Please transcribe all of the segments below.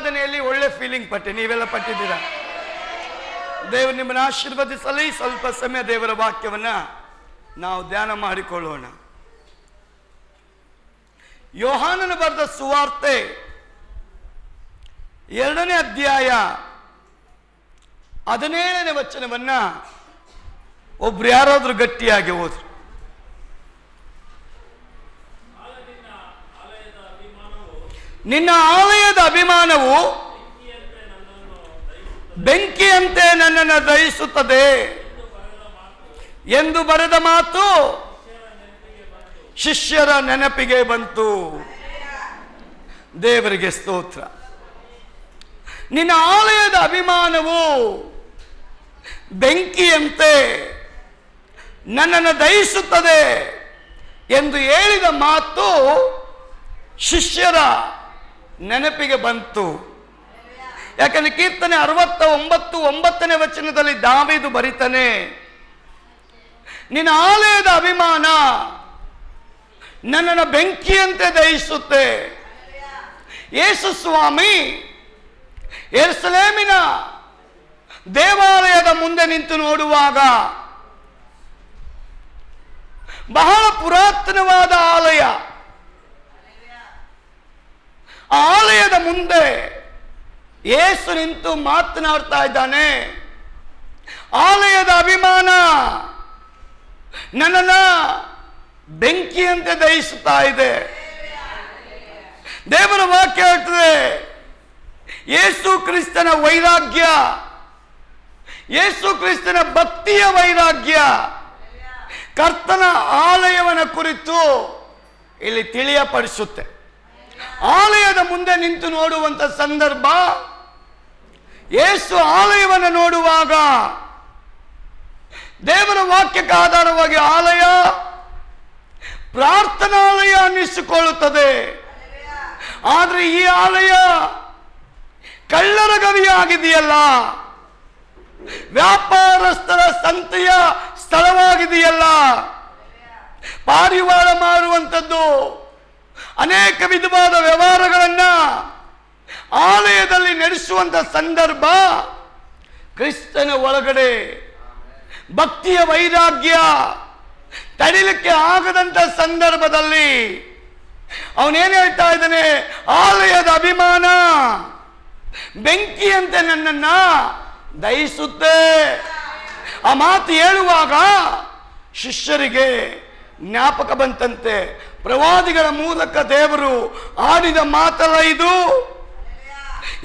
ಆರಾಧನೆಯಲ್ಲಿ ಒಳ್ಳೆ ಫೀಲಿಂಗ್ ಪಟ್ಟೆ, ನೀವೆಲ್ಲ ಪಟ್ಟಿದ್ದೀರಾ. ದೇವರು ನಿಮ್ಮನ್ನು ಆಶೀರ್ವದಿಸಲಿ. ಸ್ವಲ್ಪ ಸಮಯ ದೇವರ ವಾಕ್ಯವನ್ನ ನಾವು ಧ್ಯಾನ ಮಾಡಿಕೊಳ್ಳೋಣ. ಯೋಹಾನನು ಬರೆದ ಸುವಾರ್ತೆ 2ನೇ ಅಧ್ಯಾಯ 17ನೇ ವಚನವನ್ನ ಒಬ್ರು ಯಾರಾದ್ರೂ ಗಟ್ಟಿಯಾಗಿ ಓದ್ರು. ನಿನ್ನ ಆಲಯದ ಅಭಿಮಾನವು ಬೆಂಕಿಯಂತೆ ನನ್ನನ್ನು ದಹಿಸುತ್ತದೆ ಎಂದು ಬರೆದ ಮಾತು ಶಿಷ್ಯರ ನೆನಪಿಗೆ ಬಂತು. ದೇವರಿಗೆ ಸ್ತೋತ್ರ. ನಿನ್ನ ಆಲಯದ ಅಭಿಮಾನವು ಬೆಂಕಿಯಂತೆ ನನ್ನನ್ನು ದಹಿಸುತ್ತದೆ ಎಂದು ಹೇಳಿದ ಮಾತು ಶಿಷ್ಯರ ನೆನಪಿಗೆ ಬಂತು. ಯಾಕಂದ್ರೆ ಕೀರ್ತನೆ 69:9ನೇ ವಚನದಲ್ಲಿ ದಾವೀದು ಬರಿತಾನೆ, ನಿನ್ನ ಆಲಯದ ಅಭಿಮಾನ ನನ್ನನ್ನು ಬೆಂಕಿಯಂತೆ ದಹಿಸುತ್ತೆ. ಯೇಸು ಸ್ವಾಮಿ ಯೆರೂಸಲೇಮಿನ ದೇವಾಲಯದ ಮುಂದೆ ನಿಂತು ನೋಡುವಾಗ ಬಹಳ ಪುರಾತನವಾದ ಆಲಯ, ಆಲಯದ ಮುಂದೆ ಯೇಸು ನಿಂತು ಮಾತನಾಡ್ತಾ ಇದ್ದಾನೆ. ಆಲಯದ ಅಭಿಮಾನ ನನ್ನನ್ನ ಬೆಂಕಿಯಂತೆ ದಹಿಸುತ್ತಾ ಇದೆ. ದೇವರ ವಾಕ್ಯ ಹೇಳ್ತದೆ, ಯೇಸು ಕ್ರಿಸ್ತನ ವೈರಾಗ್ಯ, ಯೇಸು ಕ್ರಿಸ್ತನ ಭಕ್ತಿಯ ವೈರಾಗ್ಯ ಕರ್ತನ ಆಲಯವನ್ನ ಕುರಿತು ಇಲ್ಲಿ ತಿಳಿಯಪಡಿಸುತ್ತೆ. ಆಲಯದ ಮುಂದೆ ನಿಂತು ನೋಡುವಂತ ಸಂದರ್ಭ, ಯೇಸು ಆಲಯವನ್ನು ನೋಡುವಾಗ ದೇವರ ವಾಕ್ಯಕ್ಕೆ ಆಧಾರವಾಗಿ ಆಲಯ ಪ್ರಾರ್ಥನಾಲಯ ಅನ್ನಿಸಿಕೊಳ್ಳುತ್ತದೆ. ಆದ್ರೆ ಈ ಆಲಯ ಕಳ್ಳರ ಗವಿಯಾಗಿದೆಯಲ್ಲ, ವ್ಯಾಪಾರಸ್ಥರ ಸಂತೆಯ ಸ್ಥಳವಾಗಿದೆಯಲ್ಲ, ಪಾರಿವಾಳ ಮಾರುವಂಥದ್ದು, ಅನೇಕ ವಿಧವಾದ ವ್ಯವಹಾರಗಳನ್ನ ಆಲಯದಲ್ಲಿ ನಡೆಸುವಂತ ಸಂದರ್ಭ. ಕ್ರಿಸ್ತನ ಒಳಗಡೆ ಭಕ್ತಿಯ ವೈರಾಗ್ಯ ತಡಿಲಿಕ್ಕೆ ಆಗದಂತ ಸಂದರ್ಭದಲ್ಲಿ ಅವನೇನು ಹೇಳ್ತಾ ಇದ್ದಾನೆ, ಆಲಯದ ಅಭಿಮಾನ ಬೆಂಕಿಯಂತೆ ನನ್ನನ್ನ ದಹಿಸುತ್ತೆ. ಆ ಮಾತು ಹೇಳುವಾಗ ಶಿಷ್ಯರಿಗೆ ಜ್ಞಾಪಕ ಬಂತಂತೆ, ಪ್ರವಾದಿಗಳ ಮೂಲಕ ದೇವರು ಆಡಿದ ಮಾತಲ್ಲ ಇದು.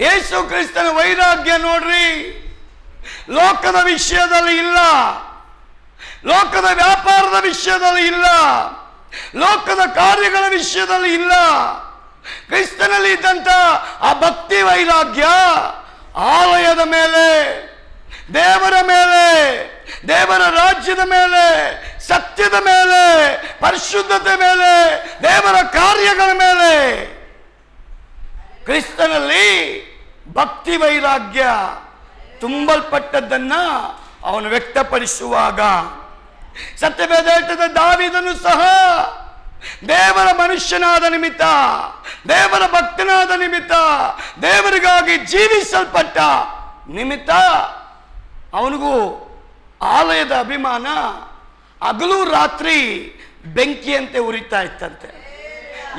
ಯೇಸು ಕ್ರಿಸ್ತನ ವೈರಾಗ್ಯ ನೋಡ್ರಿ, ಲೋಕದ ವಿಷಯದಲ್ಲಿ ಇಲ್ಲ, ಲೋಕದ ವ್ಯಾಪಾರದ ವಿಷಯದಲ್ಲಿ ಇಲ್ಲ, ಲೋಕದ ಕಾರ್ಯಗಳ ವಿಷಯದಲ್ಲಿ ಇಲ್ಲ. ಕ್ರಿಸ್ತನಲ್ಲಿ ಇದ್ದಂತ ಆ ಭಕ್ತಿ ವೈರಾಗ್ಯ ಆಲಯದ ಮೇಲೆ, ದೇವರ ಮೇಲೆ, ದೇವರ ರಾಜ್ಯದ ಮೇಲೆ, ಸತ್ಯದ ಮೇಲೆ, ಪರಿಶುದ್ಧತೆ ಮೇಲೆ, ದೇವರ ಕಾರ್ಯಗಳ ಮೇಲೆ, ಕ್ರಿಸ್ತನಲ್ಲಿ ಭಕ್ತಿ ವೈರಾಗ್ಯ ತುಂಬಲ್ಪಟ್ಟದ್ದನ್ನ ಅವನು ವ್ಯಕ್ತಪಡಿಸುವಾಗ ಸತ್ಯವೇದ ಹೇಳ್ತದೆ, ದಾವೀದನು ಸಹ ದೇವರ ಮನುಷ್ಯನಾದ ನಿಮಿತ್ತ, ದೇವರ ಭಕ್ತನಾದ ನಿಮಿತ್ತ, ದೇವರಿಗಾಗಿ ಜೀವಿಸಲ್ಪಟ್ಟ ನಿಮಿತ್ತ ಅವನಿಗೂ ಆಲಯದ ಅಭಿಮಾನ ಹಗಲು ರಾತ್ರಿ ಬೆಂಕಿಯಂತೆ ಉರಿತಾ ಇತ್ತಂತೆ.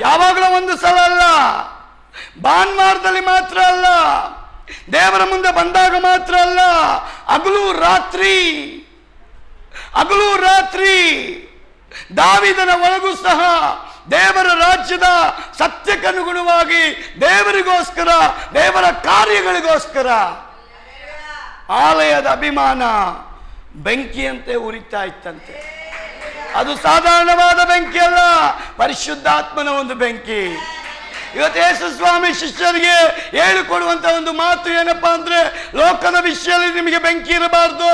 ಯಾವಾಗಲೂ ಒಂದು ಸಲ ಅಲ್ಲ, ಭಾನುವಾರದಲ್ಲಿ ಮಾತ್ರ ಅಲ್ಲ, ದೇವರ ಮುಂದೆ ಬಂದಾಗ ಮಾತ್ರ ಅಲ್ಲ, ಹಗಲು ರಾತ್ರಿ, ಹಗಲು ರಾತ್ರಿ ದಾವೀದನ ಒಳಗೂ ಸಹ ದೇವರ ರಾಜ್ಯದ ಸತ್ಯಕ್ಕನುಗುಣವಾಗಿ ದೇವರಿಗೋಸ್ಕರ, ದೇವರ ಕಾರ್ಯಗಳಿಗೋಸ್ಕರ ಆಲಯದ ಅಭಿಮಾನ ಬೆಂಕಿಯಂತೆ ಉರಿತಾ ಇತ್ತಂತೆ. ಅದು ಸಾಧಾರಣವಾದ ಬೆಂಕಿ ಅಲ್ಲ, ಪರಿಶುದ್ಧಾತ್ಮನ ಒಂದು ಬೆಂಕಿ. ಇವತ್ತು ಯೇಸು ಸ್ವಾಮಿ ಶಿಷ್ಯರಿಗೆ ಹೇಳಿಕೊಡುವಂತ ಒಂದು ಮಾತು ಏನಪ್ಪಾ ಅಂದ್ರೆ, ಲೋಕದ ವಿಷಯದಲ್ಲಿ ನಿಮಗೆ ಬೆಂಕಿ ಇರಬಾರ್ದು,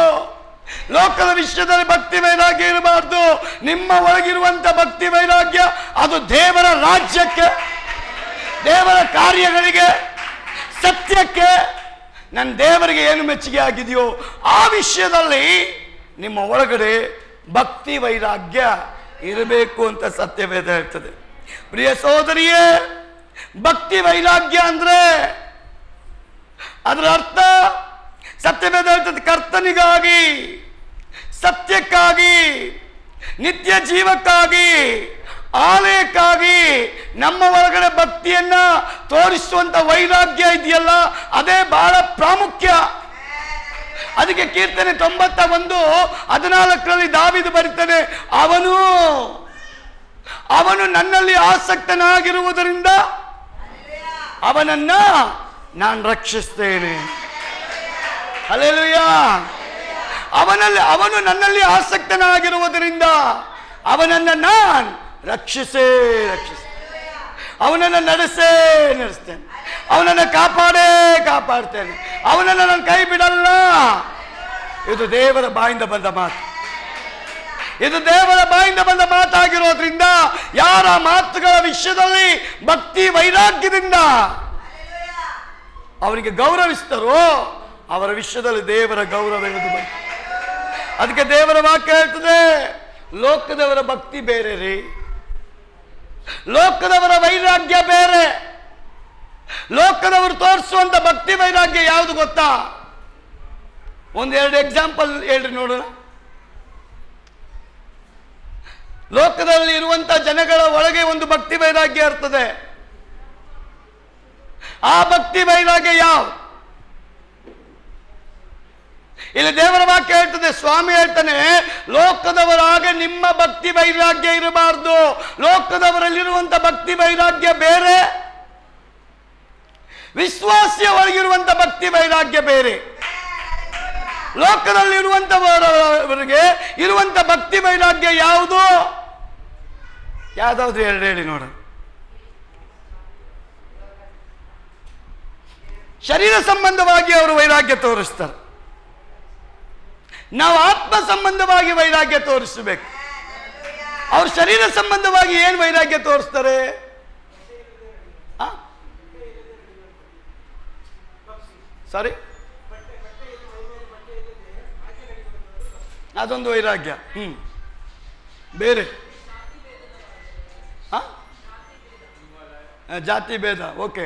ಲೋಕದ ವಿಷಯದಲ್ಲಿ ಭಕ್ತಿ ವೈರಾಗ್ಯ ಇರಬಾರ್ದು. ನಿಮ್ಮ ಒಳಗಿರುವಂತ ಭಕ್ತಿ ವೈರಾಗ್ಯ ಅದು ದೇವರ ರಾಜ್ಯಕ್ಕೆ, ದೇವರ ಕಾರ್ಯಗಳಿಗೆ, ಸತ್ಯಕ್ಕೆ, ನನ್ನ ದೇವರಿಗೆ ಏನು ಮೆಚ್ಚುಗೆ ಆಗಿದೆಯೋ ಆ ವಿಷಯದಲ್ಲಿ ನಿಮ್ಮ ಒಳಗಡೆ ಭಕ್ತಿ ವೈರಾಗ್ಯ ಇರಬೇಕು ಅಂತ ಸತ್ಯವೇದ ಹೇಳ್ತದೆ. ಪ್ರಿಯ ಸಹೋದರಿಯೇ, ಭಕ್ತಿ ವೈರಾಗ್ಯ ಅಂದ್ರೆ ಅದರ ಅರ್ಥ ಸತ್ಯವೇದ ಹೇಳ್ತದೆ, ಕರ್ತನಿಗಾಗಿ, ಸತ್ಯಕ್ಕಾಗಿ, ನಿತ್ಯ ಜೀವಕ್ಕಾಗಿ, ಆಲಯಕ್ಕಾಗಿ ನಮ್ಮ ಒಳಗಡೆ ಭಕ್ತಿಯನ್ನ ತೋರಿಸುವಂತ ವೈರಾಗ್ಯ ಇದೆಯಲ್ಲ, ಅದೇ ಬಹಳ ಪ್ರಾಮುಖ್ಯ. ಅದಕ್ಕೆ ಕೀರ್ತನೆ 91:14 ದಾವೀದ ಬರೀತಾನೆ, ಅವನು ನನ್ನಲ್ಲಿ ಆಸಕ್ತನಾಗಿರುವುದರಿಂದ ಅವನನ್ನ ನಾನು ರಕ್ಷಿಸ್ತೇನೆ. ಹಲ್ಲೆಲೂಯಾ. ಅವನು ನನ್ನಲ್ಲಿ ಆಸಕ್ತನಾಗಿರುವುದರಿಂದ ಅವನನ್ನ ನಾನು ರಕ್ಷಿಸೇ ಅವನನ್ನು ನಡೆಸ್ತೇನೆ, ಅವನನ್ನು ಕಾಪಾಡ್ತೇನೆ, ಅವನನ್ನು ನಾನು ಕೈ ಬಿಡಲ್ಲ. ಇದು ದೇವರ ಬಾಯಿಂದ ಬಂದ ಮಾತು. ಇದು ದೇವರ ಬಾಯಿಂದ ಬಂದ ಮಾತಾಗಿರೋದ್ರಿಂದ ಯಾರ ಮಾತುಗಳ ವಿಷಯದಲ್ಲಿ ಭಕ್ತಿ ವೈರಾಗ್ಯದಿಂದ ಅವರಿಗೆ ಗೌರವಿಸ್ತಾರೋ ಅವರ ವಿಷಯದಲ್ಲಿ ದೇವರ ಗೌರವ ಇರುವುದು ಬಂತು. ಅದಕ್ಕೆ ದೇವರ ವಾಕ್ಯ ಹೇಳ್ತದೆ, ಲೋಕದವರ ಭಕ್ತಿ ಬೇರೆ ರೀ, ಲೋಕದವರ ವೈರಾಗ್ಯ ಬೇರೆ. ಲೋಕದವರು ತೋರಿಸುವಂತ ಭಕ್ತಿ ವೈರಾಗ್ಯ ಯಾವುದು ಗೊತ್ತಾ? ಒಂದೆರಡು ಎಕ್ಸಾಂಪಲ್ ಹೇಳ್ರಿ ನೋಡೋಣ. ಲೋಕದಲ್ಲಿ ಇರುವಂತ ಜನಗಳ ಒಳಗೆ ಒಂದು ಭಕ್ತಿ ವೈರಾಗ್ಯ ಇರ್ತದೆ. ಆ ಭಕ್ತಿ ವೈರಾಗ್ಯ ಯಾವ? ಇಲ್ಲಿ ದೇವರ ವಾಕ್ಯ ಹೇಳ್ತದೆ, ಸ್ವಾಮಿ ಹೇಳ್ತಾನೆ, ಲೋಕದವರಾಗ ನಿಮ್ಮ ಭಕ್ತಿ ವೈರಾಗ್ಯ ಇರಬಾರ್ದು. ಲೋಕದವರಲ್ಲಿರುವಂತ ಭಕ್ತಿ ವೈರಾಗ್ಯ ಬೇರೆ, ವಿಶ್ವಾಸಿಯ ಒಳಗಿರುವಂತ ಭಕ್ತಿ ವೈರಾಗ್ಯ ಬೇರೆ. ಲೋಕದಲ್ಲಿರುವಂತವರಿಗೆ ಇರುವಂತ ಭಕ್ತಿ ವೈರಾಗ್ಯ ಯಾವುದು? ಯಾವ್ದಾದ್ರು ಎರಡು ಹೇಳಿ ನೋಡ. ಶರೀರ ಸಂಬಂಧವಾಗಿ ಅವರು ವೈರಾಗ್ಯ ತೋರಿಸ್ತಾರೆ. ನಾವು ಆತ್ಮ ಸಂಬಂಧವಾಗಿ ವೈರಾಗ್ಯ ತೋರಿಸಬೇಕು. ಅವ್ರ ಶರೀರ ಸಂಬಂಧವಾಗಿ ಏನು ವೈರಾಗ್ಯ ತೋರಿಸ್ತಾರೆ? ಸಾರಿ, ಅದೊಂದು ವೈರಾಗ್ಯ. ಬೇರೆ ಜಾತಿ ಭೇದ. ಓಕೆ,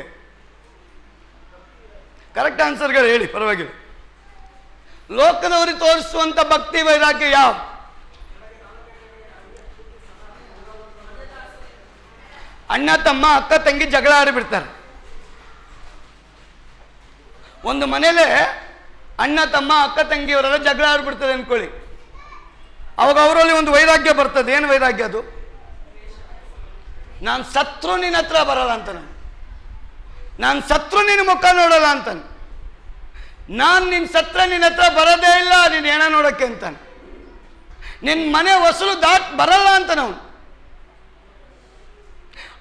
ಕರೆಕ್ಟ್ ಆನ್ಸರ್ಗಳು ಹೇಳಿ, ಪರವಾಗಿಲ್ಲ. ಲೋಕದವರಿಗೆ ತೋರಿಸುವಂತ ಭಕ್ತಿ ವೈರಾಗ್ಯ ಯಾವ? ಅಣ್ಣ ತಮ್ಮ ಅಕ್ಕ ತಂಗಿ ಜಗಳ ಆಡಿಬಿಡ್ತಾರೆ. ಒಂದು ಮನೇಲೆ ಅಣ್ಣ ತಮ್ಮ ಅಕ್ಕ ತಂಗಿಯವರೆಲ್ಲ ಜಗಳ ಆಡ್ಬಿಡ್ತದೆ ಅನ್ಕೊಳ್ಳಿ. ಅವಾಗ ಅವರಲ್ಲಿ ಒಂದು ವೈರಾಗ್ಯ ಬರ್ತದೆ. ಏನು ವೈರಾಗ್ಯ ಅದು? ನಾನು ಸತ್ರು ನಿನ್ನ ಹತ್ರ ಬರಲ್ಲ ಅಂತಾನೆ, ನಾನು ಸತ್ರು ನಿನ್ನ ಮುಖ ನೋಡಲ್ಲ ಅಂತಾನೆ, ನಾನು ನಿನ್ನ ಸತ್ರ ನಿನ್ನ ಹತ್ರ ಬರೋದೇ ಇಲ್ಲ, ನೀನು ಏನ ನೋಡಕ್ಕೆ ಅಂತಾನೆ, ನಿನ್ನ ಮನೆ ಹೊಸಲು ಬರಲ್ಲ ಅಂತಾನೆ ಅವನು.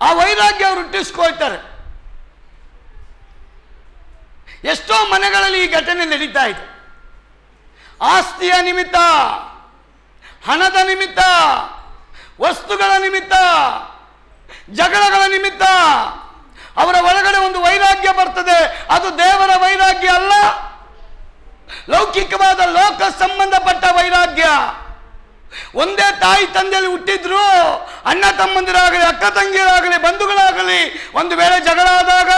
ಆ ವೈರಾಗ್ಯ ಅವರು ಹುಟ್ಟಿಸ್ಕೊಳ್ತಾರೆ. ಎಷ್ಟೋ ಮನೆಗಳಲ್ಲಿ ಈ ಘಟನೆ ನಡೀತಾ ಇದೆ. ಆಸ್ತಿಯ ನಿಮಿತ್ತ, ಹಣದ ನಿಮಿತ್ತ, ವಸ್ತುಗಳ ನಿಮಿತ್ತ, ಜಗಳಗಳ ನಿಮಿತ್ತ ಅವರ ಒಳಗಡೆ ಒಂದು ವೈರಾಗ್ಯ ಬರ್ತದೆ. ಅದು ದೇವರ ವೈರಾಗ್ಯ ಅಲ್ಲ, ಲೌಕಿಕವಾದ ಲೋಕ ಸಂಬಂಧಪಟ್ಟ ವೈರಾಗ್ಯ. ಒಂದೇ ತಾಯಿ ತಂದೆಯಲ್ಲಿ ಹುಟ್ಟಿದ್ರು ಅಣ್ಣ ತಮ್ಮಂದಿರಾಗಲಿ, ಅಕ್ಕ ತಂಗಿಯರಾಗಲಿ, ಬಂಧುಗಳಾಗಲಿ, ಒಂದು ವೇಳೆ ಜಗಳ ಆದಾಗ,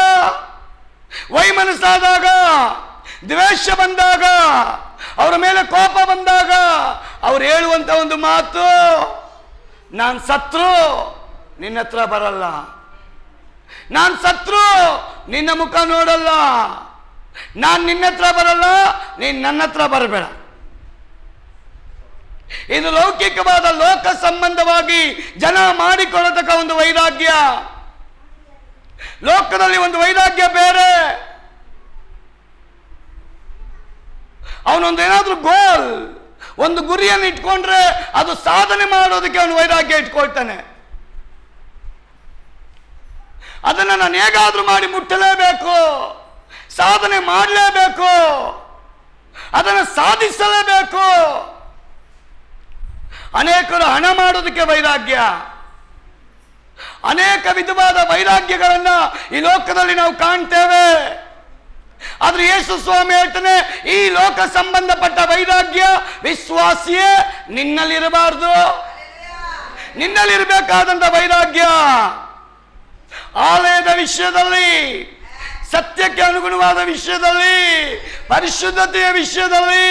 ವೈಮನಸ್ಸಾದಾಗ, ದ್ವೇಷ ಬಂದಾಗ, ಅವರ ಮೇಲೆ ಕೋಪ ಬಂದಾಗ ಅವ್ರು ಹೇಳುವಂತ ಒಂದು ಮಾತು, ನಾನು ಸತ್ರು ನಿನ್ನ ಹತ್ರ ಬರಲ್ಲ, ನಾನು ಸತ್ರು ನಿನ್ನ ಮುಖ ನೋಡಲ್ಲ, ನಾನು ನಿನ್ನ ಹತ್ರ ಬರಲ್ಲ, ನೀನು ನನ್ನ ಹತ್ರ ಬರಬೇಡ. ಇದು ಲೌಕಿಕವಾದ ಲೋಕ ಸಂಬಂಧವಾಗಿ ಜನ ಮಾಡಿಕೊಳ್ಳತಕ್ಕ ಒಂದು ವೈರಾಗ್ಯ. ಲೋಕದಲ್ಲಿ ಒಂದು ವೈರಾಗ್ಯ ಬೇರೆ. ಅವನೊಂದು ಏನಾದ್ರೂ ಗೋಲ್, ಒಂದು ಗುರಿಯನ್ನು ಇಟ್ಕೊಂಡ್ರೆ ಅದು ಸಾಧನೆ ಮಾಡೋದಕ್ಕೆ ಅವನು ವೈರಾಗ್ಯ ಇಟ್ಕೊಳ್ತಾನೆ. ಅದನ್ನು ನಾನು ಹೇಗಾದ್ರೂ ಮಾಡಿ ಮುಟ್ಟಲೇಬೇಕು, ಸಾಧನೆ ಮಾಡಲೇಬೇಕು, ಅದನ್ನು ಸಾಧಿಸಲೇಬೇಕು. ಅನೇಕರು ಹಣ ಮಾಡೋದಕ್ಕೆ ವೈರಾಗ್ಯ, ಅನೇಕ ವಿಧವಾದ ವೈರಾಗ್ಯಗಳನ್ನ ಈ ಲೋಕದಲ್ಲಿ ನಾವು ಕಾಣ್ತೇವೆ. ಆದ್ರೆ ಯೇಸು ಸ್ವಾಮಿ ಹೇಳ್ತಾನೆ, ಈ ಲೋಕ ಸಂಬಂಧಪಟ್ಟ ವೈರಾಗ್ಯ ವಿಶ್ವಾಸಿಯೇ ನಿನ್ನಲ್ಲಿರಬಾರ್ದು. ನಿನ್ನಲ್ಲಿರಬೇಕಾದಂತ ವೈರಾಗ್ಯ ಆಲಯದ ವಿಷಯದಲ್ಲಿ, ಸತ್ಯಕ್ಕೆ ಅನುಗುಣವಾದ ವಿಷಯದಲ್ಲಿ, ಪರಿಶುದ್ಧತೆಯ ವಿಷಯದಲ್ಲಿ,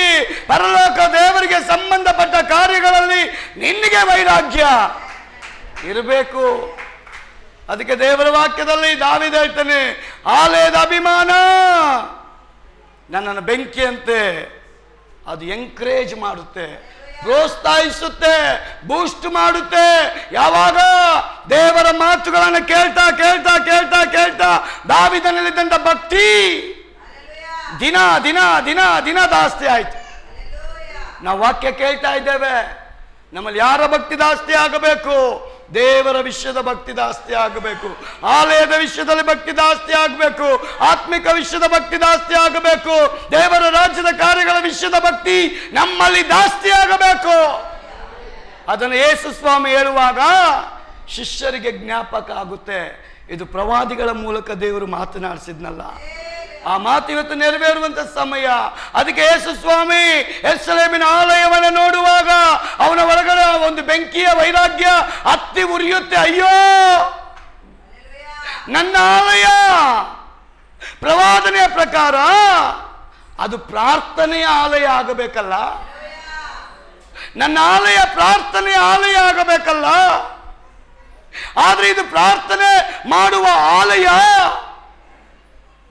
ಪರಲೋಕ ದೇವರಿಗೆ ಸಂಬಂಧಪಟ್ಟ ಕಾರ್ಯಗಳಲ್ಲಿ ನಿನಗೆ ವೈರಾಗ್ಯ ಇರಬೇಕು. ಅದಕ್ಕೆ ದೇವರ ವಾಕ್ಯದಲ್ಲಿ ದಾವೀದ ಹೇಳ್ತಾನೆ, ಆಲಯದ ಅಭಿಮಾನ ನನ್ನನ್ನು ಬೆಂಕಿಯಂತೆ ಅದು ಎಂಕರೇಜ್ ಮಾಡುತ್ತೆ, ಪ್ರೋತ್ಸಾಹಿಸುತ್ತೆ, ಬೂಸ್ಟ್ ಮಾಡುತ್ತೆ. ಯಾವಾಗ ದೇವರ ಮಾತುಗಳನ್ನು ಕೇಳ್ತಾ ಕೇಳ್ತಾ ಕೇಳ್ತಾ ಕೇಳ್ತಾ ದಾವೀದನಲ್ಲಿದ್ದಂಥ ಭಕ್ತಿ ದಿನ ದಿನ ದಿನ ದಿನ ಜಾಸ್ತಿ ಆಯ್ತು. ನಾವು ವಾಕ್ಯ ಕೇಳ್ತಾ ಇದ್ದೇವೆ, ನಮ್ಮಲ್ಲಿ ಯಾರ ಭಕ್ತಿ ಜಾಸ್ತಿ ಆಗಬೇಕು? ದೇವರ ವಿಷಯದ ಭಕ್ತಿ ಜಾಸ್ತಿ ಆಗಬೇಕು, ಆಲಯದ ವಿಷಯದಲ್ಲಿ ಭಕ್ತಿ ಜಾಸ್ತಿ ಆಗಬೇಕು, ಆತ್ಮಿಕ ವಿಷಯದ ಭಕ್ತಿ ಜಾಸ್ತಿ ಆಗಬೇಕು, ದೇವರ ರಾಜ್ಯದ ಕಾರ್ಯಗಳ ವಿಷಯದ ಭಕ್ತಿ ನಮ್ಮಲ್ಲಿ ಜಾಸ್ತಿ ಆಗಬೇಕು. ಅದನ್ನು ಯೇಸು ಸ್ವಾಮಿ ಹೇಳುವಾಗ ಶಿಷ್ಯರಿಗೆ ಜ್ಞಾಪಕ ಆಗುತ್ತೆ, ಇದು ಪ್ರವಾದಿಗಳ ಮೂಲಕ ದೇವರು ಮಾತನಾಡಿಸಿದ್ನಲ್ಲ, ಆ ಮಾತು ಇವತ್ತು ನೆರವೇರುವಂತ ಸಮಯ. ಅದಕ್ಕೆ ಯೇಸು ಸ್ವಾಮಿ ಯೆರೂಸಲೇಮಿನ ಆಲಯವನ್ನು ನೋಡುವಾಗ ಅವನ ಒಳಗಡೆ ಒಂದು ಬೆಂಕಿಯ ವೈರಾಗ್ಯ ಹತ್ತಿ ಉರಿಯುತ್ತೆ. ಅಯ್ಯೋ, ನನ್ನ ಆಲಯ ಪ್ರವಾದನೆಯ ಪ್ರಕಾರ ಅದು ಪ್ರಾರ್ಥನೆಯ ಆಲಯ ಆಗಬೇಕಲ್ಲ, ನನ್ನ ಆಲಯ ಪ್ರಾರ್ಥನೆಯ ಆಲಯ ಆಗಬೇಕಲ್ಲ. ಆದ್ರೆ ಇದು ಪ್ರಾರ್ಥನೆ ಮಾಡುವ ಆಲಯ.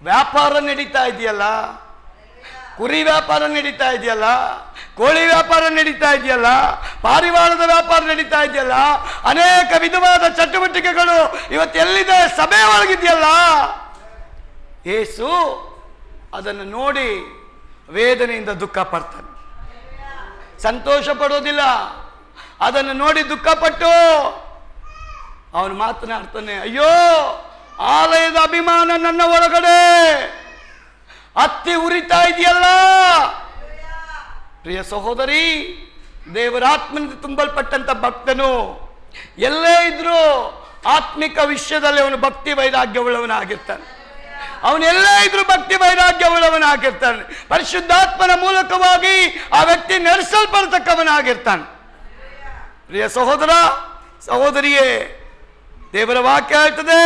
ವ್ಯಾಪಾರ ನಡೀತಾ ಇದೆಯಲ್ಲ, ಕುರಿ ವ್ಯಾಪಾರ ನಡೀತಾ ಇದೆಯಲ್ಲ, ಕೋಳಿ ವ್ಯಾಪಾರ ನಡೀತಾ ಇದೆಯಲ್ಲ, ಪಾರಿವಾಳದ ವ್ಯಾಪಾರ ನಡೀತಾ ಇದೆಯಲ್ಲ, ಅನೇಕ ವಿಧವಾದ ಚಟುವಟಿಕೆಗಳು ಇವತ್ತು ಎಲ್ಲಿದೆ? ಸಭೆ ಒಳಗಿದೆಯಲ್ಲ. ಯೇಸು ಅದನ್ನು ನೋಡಿ ವೇದನೆಯಿಂದ ದುಃಖ ಪಡ್ತಾನೆ, ಸಂತೋಷ ಪಡೋದಿಲ್ಲ. ಅದನ್ನು ನೋಡಿ ದುಃಖಪಟ್ಟು ಅವನು ಮಾತನಾಡ್ತಾನೆ, ಅಯ್ಯೋ, ಆಲಯದ ಅಭಿಮಾನ ನನ್ನ ಒಳಗಡೆ ಹತ್ತಿ ಉರಿತಾ ಇದೆಯಲ್ಲ. ಪ್ರಿಯ ಸಹೋದರಿ, ದೇವರಾತ್ಮನಿಂದ ತುಂಬಲ್ಪಟ್ಟಂತ ಭಕ್ತನು ಎಲ್ಲೇ ಇದ್ರೂ ಆತ್ಮಿಕ ವಿಷಯದಲ್ಲಿ ಅವನು ಭಕ್ತಿ ವೈರಾಗ್ಯವುಳ್ಳವನಾಗಿರ್ತಾನೆ. ಅವನು ಎಲ್ಲೇ ಇದ್ರೂ ಭಕ್ತಿ ವೈರಾಗ್ಯವುಳ್ಳವನಾಗಿರ್ತಾನೆ. ಪರಿಶುದ್ಧಾತ್ಮನ ಮೂಲಕವಾಗಿ ಆ ವ್ಯಕ್ತಿ ನಡೆಸಲ್ಪಡ್ತಕ್ಕವನಾಗಿರ್ತಾನೆ. ಪ್ರಿಯ ಸಹೋದರ ಸಹೋದರಿಯೇ, ದೇವರ ವಾಕ್ಯ ಹೇಳ್ತದೆ,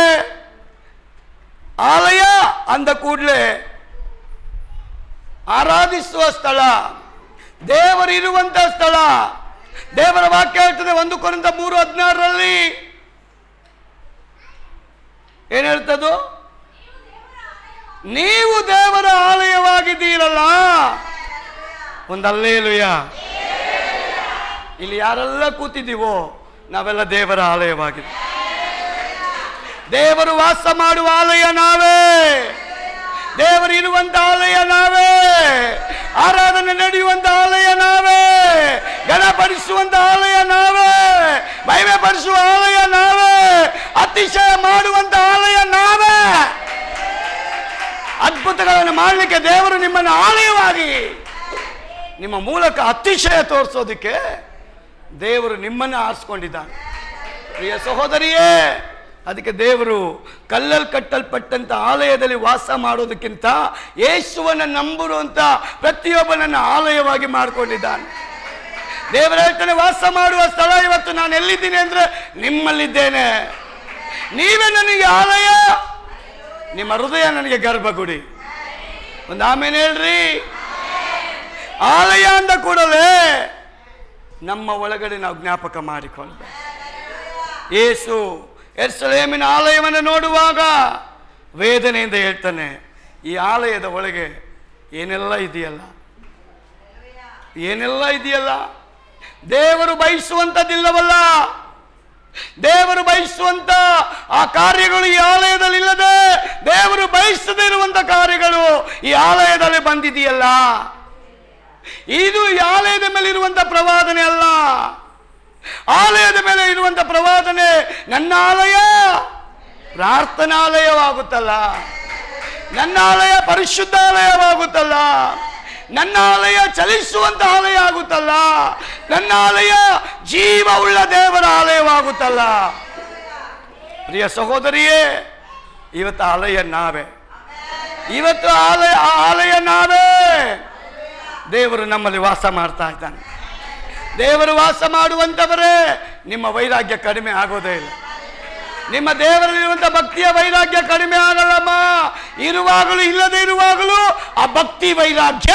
ಆಲಯ ಅಂದ ಕೂಡಲೇ ಆರಾಧಿಸುವ ಸ್ಥಳ, ದೇವರಿರುವಂತಹ ಸ್ಥಳ. ದೇವರ ವಾಕ್ಯ ಹೇಳ್ತದೆ 1 ಕೊರಿಂಥ 3:16 ಏನ್ ಹೇಳ್ತದು? ನೀವು ದೇವರ ಆಲಯವಾಗಿದ್ದೀರಲ್ಲ. ಒಂದು ಹಲ್ಲೆಲೂಯ. ಇಲ್ಲಿ ಯಾರೆಲ್ಲ ಕೂತಿದ್ದೀವೋ ನಾವೆಲ್ಲ ದೇವರ ಆಲಯವಾಗಿದೆ. ದೇವರು ವಾಸ ಮಾಡುವ ಆಲಯ ನಾವೇ, ದೇವರು ಇರುವಂತ ಆಲಯ ನಾವೇ, ಆರಾಧನೆ ನಡೆಯುವಂತ ಆಲಯ ನಾವೇ, ಘನಪಡಿಸುವಂತ ಆಲಯ ನಾವೇ, ಮಹಿಮೆ ಪಡಿಸುವ ಆಲಯ ನಾವೇ, ಅತಿಶಯ ಮಾಡುವಂತ ಆಲಯ ನಾವೇ. ಅದ್ಭುತಗಳನ್ನು ಮಾಡಲಿಕ್ಕೆ ದೇವರು ನಿಮ್ಮನ್ನು ಆಲಯವಾಗಿ ನಿಮ್ಮ ಮೂಲಕ ಅತಿಶಯ ತೋರಿಸೋದಕ್ಕೆ ದೇವರು ನಿಮ್ಮನ್ನು ಆರಿಸ್ಕೊಂಡಿದ್ದಾನೆ. ಪ್ರಿಯ ಸಹೋದರಿಯೇ, ಅದಕ್ಕೆ ದೇವರು ಕಲ್ಲಲ್ಲಿ ಕಟ್ಟಲ್ಪಟ್ಟಂತ ಆಲಯದಲ್ಲಿ ವಾಸ ಮಾಡೋದಕ್ಕಿಂತ ಯೇಸುವನ್ನು ನಂಬುವಂತ ಪ್ರತಿಯೊಬ್ಬನನ್ನು ಆಲಯವಾಗಿ ಮಾಡಿಕೊಂಡಿದ್ದಾನೆ. ದೇವರು ಹೇಳ್ತಾನೆ, ವಾಸ ಮಾಡುವ ಸ್ಥಳ ಇವತ್ತು ನಾನು ಎಲ್ಲಿದ್ದೀನಿ ಅಂದ್ರೆ ನಿಮ್ಮಲ್ಲಿದ್ದೇನೆ. ನೀವೇ ನನಗೆ ಆಲಯ, ನಿಮ್ಮ ಹೃದಯ ನನಗೆ ಗರ್ಭಗುಡಿ. ಒಂದು ಆಮೇಲೆ ಹೇಳ್ರಿ. ಆಲಯ ಅಂದ ಕೂಡಲೇ ನಮ್ಮ ಒಳಗಡೆ ನಾವು ಜ್ಞಾಪಕ ಮಾಡಿಕೊಳ್ಬೇಕು. ಯೇಸು ಯೆರೂಸಲೇಮಿನ ಆಲಯವನ್ನು ನೋಡುವಾಗ ವೇದನೆಯಿಂದ ಹೇಳ್ತಾನೆ, ಈ ಆಲಯದ ಒಳಗೆ ಏನೆಲ್ಲ ಇದೆಯಲ್ಲ, ಏನೆಲ್ಲ ಇದೆಯಲ್ಲ, ದೇವರು ಬಯಸುವಂಥದ್ದಿಲ್ಲವಲ್ಲ. ದೇವರು ಬಯಸುವಂತ ಆ ಕಾರ್ಯಗಳು ಈ ಆಲಯದಲ್ಲಿ ಇಲ್ಲದೆ, ದೇವರು ಬಯಸದೇ ಇರುವಂತ ಕಾರ್ಯಗಳು ಈ ಆಲಯದಲ್ಲಿ ಬಂದಿದೆಯಲ್ಲ. ಇದು ಈ ಆಲಯದ ಮೇಲೆ ಇರುವಂತ ಪ್ರವಾದನೆ ಅಲ್ಲ. ಆಲಯದ ಮೇಲೆ ಇರುವಂತ ಪ್ರವಾದನೆ, ನನ್ನ ಆಲಯ ಪ್ರಾರ್ಥನಾಲಯವಾಗುತ್ತಲ್ಲ, ನನ್ನ ಆಲಯ ಪರಿಶುದ್ಧ ಆಲಯವಾಗುತ್ತಲ್ಲ, ನನ್ನ ಆಲಯ ಚಲಿಸುವಂತ ಆಲಯ ಆಗುತ್ತಲ್ಲ, ನನ್ನ ಆಲಯ ಜೀವವುಳ್ಳ ದೇವರ ಆಲಯವಾಗುತ್ತಲ್ಲ. ಪ್ರಿಯ ಸಹೋದರಿಯೇ, ಇವತ್ತು ಆಲಯ ನಾವೇ, ಇವತ್ತು ಆಲಯ ನಾವೇ. ದೇವರು ನಮ್ಮಲ್ಲಿ ವಾಸ ಮಾಡ್ತಾ ಇದ್ದಾನೆ. ದೇವರು ವಾಸ ಮಾಡುವಂತವರೇ ನಿಮ್ಮ ವೈರಾಗ್ಯ ಕಡಿಮೆ ಆಗೋದೇ ಇಲ್ಲ. ನಿಮ್ಮ ದೇವರಲ್ಲಿರುವಂಥ ಭಕ್ತಿಯ ವೈರಾಗ್ಯ ಕಡಿಮೆ ಆಗಲ್ಲಮ್ಮ. ಇರುವಾಗಲೂ ಇಲ್ಲದೆ ಇರುವಾಗಲೂ ಆ ಭಕ್ತಿ ವೈರಾಗ್ಯ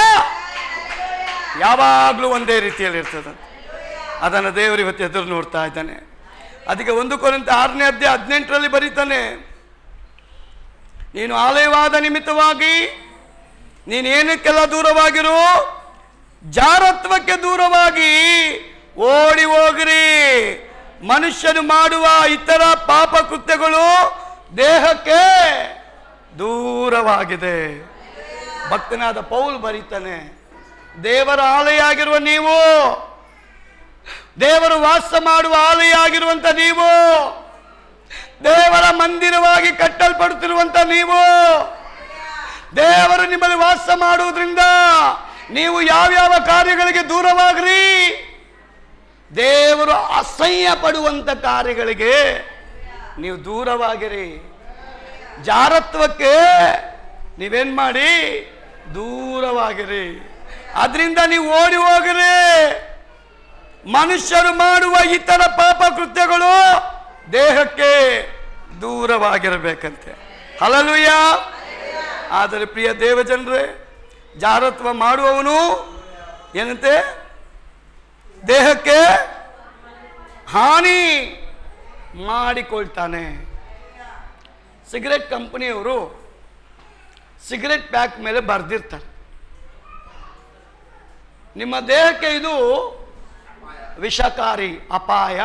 ಯಾವಾಗಲೂ ಒಂದೇ ರೀತಿಯಲ್ಲಿ ಇರ್ತದೆ. ಅದನ್ನು ದೇವರು ಇವತ್ತು ಎದುರು ನೋಡ್ತಾ ಇದ್ದಾನೆ. ಅದಕ್ಕೆ 1 ಕೊರಿಂಥ 6ನೇ ಅಧ್ಯಾಯ 18ರಲ್ಲಿ ಬರೀತಾನೆ, ನೀನು ಆಲಯವಾದ ನಿಮಿತ್ತವಾಗಿ ನೀನೇನಕ್ಕೆಲ್ಲ ದೂರವಾಗಿರು, ಜಾರತ್ವಕ್ಕೆ ದೂರವಾಗಿ ಓಡಿ ಹೋಗಿರಿ. ಮನುಷ್ಯನು ಮಾಡುವ ಇತರ ಪಾಪ ಕೃತ್ಯಗಳು ದೇಹಕ್ಕೆ ದೂರವಾಗಿದೆ. ಭಕ್ತನಾದ ಪೌಲ್ ಬರೀತಾನೆ, ದೇವರ ಆಲಯ ಆಗಿರುವ ನೀವು, ದೇವರು ವಾಸ ಮಾಡುವ ಆಲಯ ಆಗಿರುವಂತ ನೀವು, ದೇವರ ಮಂದಿರವಾಗಿ ಕಟ್ಟಲ್ಪಡುತ್ತಿರುವಂತ ನೀವು, ದೇವರು ನಿಮ್ಮಲ್ಲಿ ವಾಸ ಮಾಡುವುದರಿಂದ ನೀವು ಯಾವ್ಯಾವ ಕಾರ್ಯಗಳಿಗೆ ದೂರವಾಗ್ರಿ. ದೇವರು ಅಸಹ್ಯ ಪಡುವಂತ ಕಾರ್ಯಗಳಿಗೆ ನೀವು ದೂರವಾಗಿರಿ. ಜಾರತ್ವಕ್ಕೆ ನೀವೇನ್ ಮಾಡಿ, ದೂರವಾಗಿರಿ. ಅದರಿಂದ ನೀವು ಓಡಿ ಹೋಗಿರಿ. ಮನುಷ್ಯರು ಮಾಡುವ ಇತರ ಪಾಪ ಕೃತ್ಯಗಳು ದೇಹಕ್ಕೆ ದೂರವಾಗಿರಬೇಕಂತೆ. ಹಲ್ಲೆಲೂಯ. ಆದರೆ ಪ್ರಿಯ ದೇವಜನರೇ, ಜಾರತ್ವ ಮಾಡುವವನು ಏನಂತೆ, ದೇಹಕ್ಕೆ ಹಾನಿ ಮಾಡಿಕೊಳ್ತಾನೆ. ಸಿಗರೆಟ್ ಕಂಪನಿಯವರು ಸಿಗರೆಟ್ ಪ್ಯಾಕ್ ಮೇಲೆ ಬರೆದಿರ್ತಾರೆ, ನಿಮ್ಮ ದೇಹಕ್ಕೆ ಇದು ವಿಷಕಾರಿ, ಅಪಾಯ.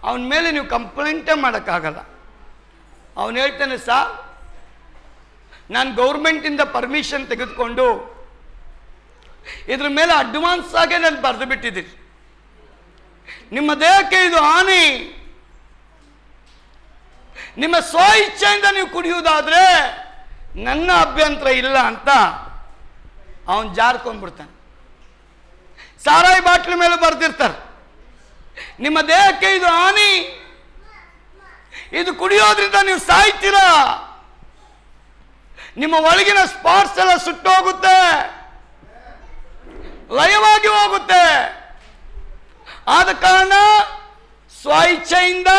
ಅವನ ಮೇಲೆ ನೀವು ಕಂಪ್ಲೇಂಟೇ ಮಾಡೋಕ್ಕಾಗಲ್ಲ. ಅವನು ಹೇಳ್ತಾನೆ, ಸರ್ ನಾನು ಗೌರ್ಮೆಂಟಿಂದ ಪರ್ಮಿಷನ್ ತೆಗೆದುಕೊಂಡು ಇದ್ರ ಮೇಲೆ ಅಡ್ವಾನ್ಸ್ ಆಗಿ ನಾನು ಬರೆದು ಬಿಟ್ಟಿದ್ದೀನಿ, ನಿಮ್ಮ ದೇಹಕ್ಕೆ ಇದು ಹಾನಿ, ನಿಮ್ಮ ಸ್ವ ಇಚ್ಛೆಯಿಂದ ನೀವು ಕುಡಿಯುವುದಾದ್ರೆ ನನ್ನ ಅಭ್ಯಂತರ ಇಲ್ಲ ಅಂತ ಅವನು ಜಾರ್ಕೊಂಡ್ಬಿಡ್ತಾನೆ. ಸಾರಾಯಿ ಬಾಟ್ಲಿ ಮೇಲೆ ಬರೆದಿರ್ತಾರೆ, ನಿಮ್ಮ ದೇಹಕ್ಕೆ ಇದು ಹಾನಿ, ಇದು ಕುಡಿಯೋದ್ರಿಂದ ನೀವು ಸಾಯ್ತೀರಾ, ನಿಮ್ಮ ಒಳಗಿನ ಸ್ಪಾಟ್ಸ್ ಎಲ್ಲ ಸುಟ್ಟೋಗುತ್ತೆ, ಲಯವಾಗಿ ಹೋಗುತ್ತೆ. ಆದ ಕಾರಣ ಸ್ವ ಇಚ್ಛೆಯಿಂದ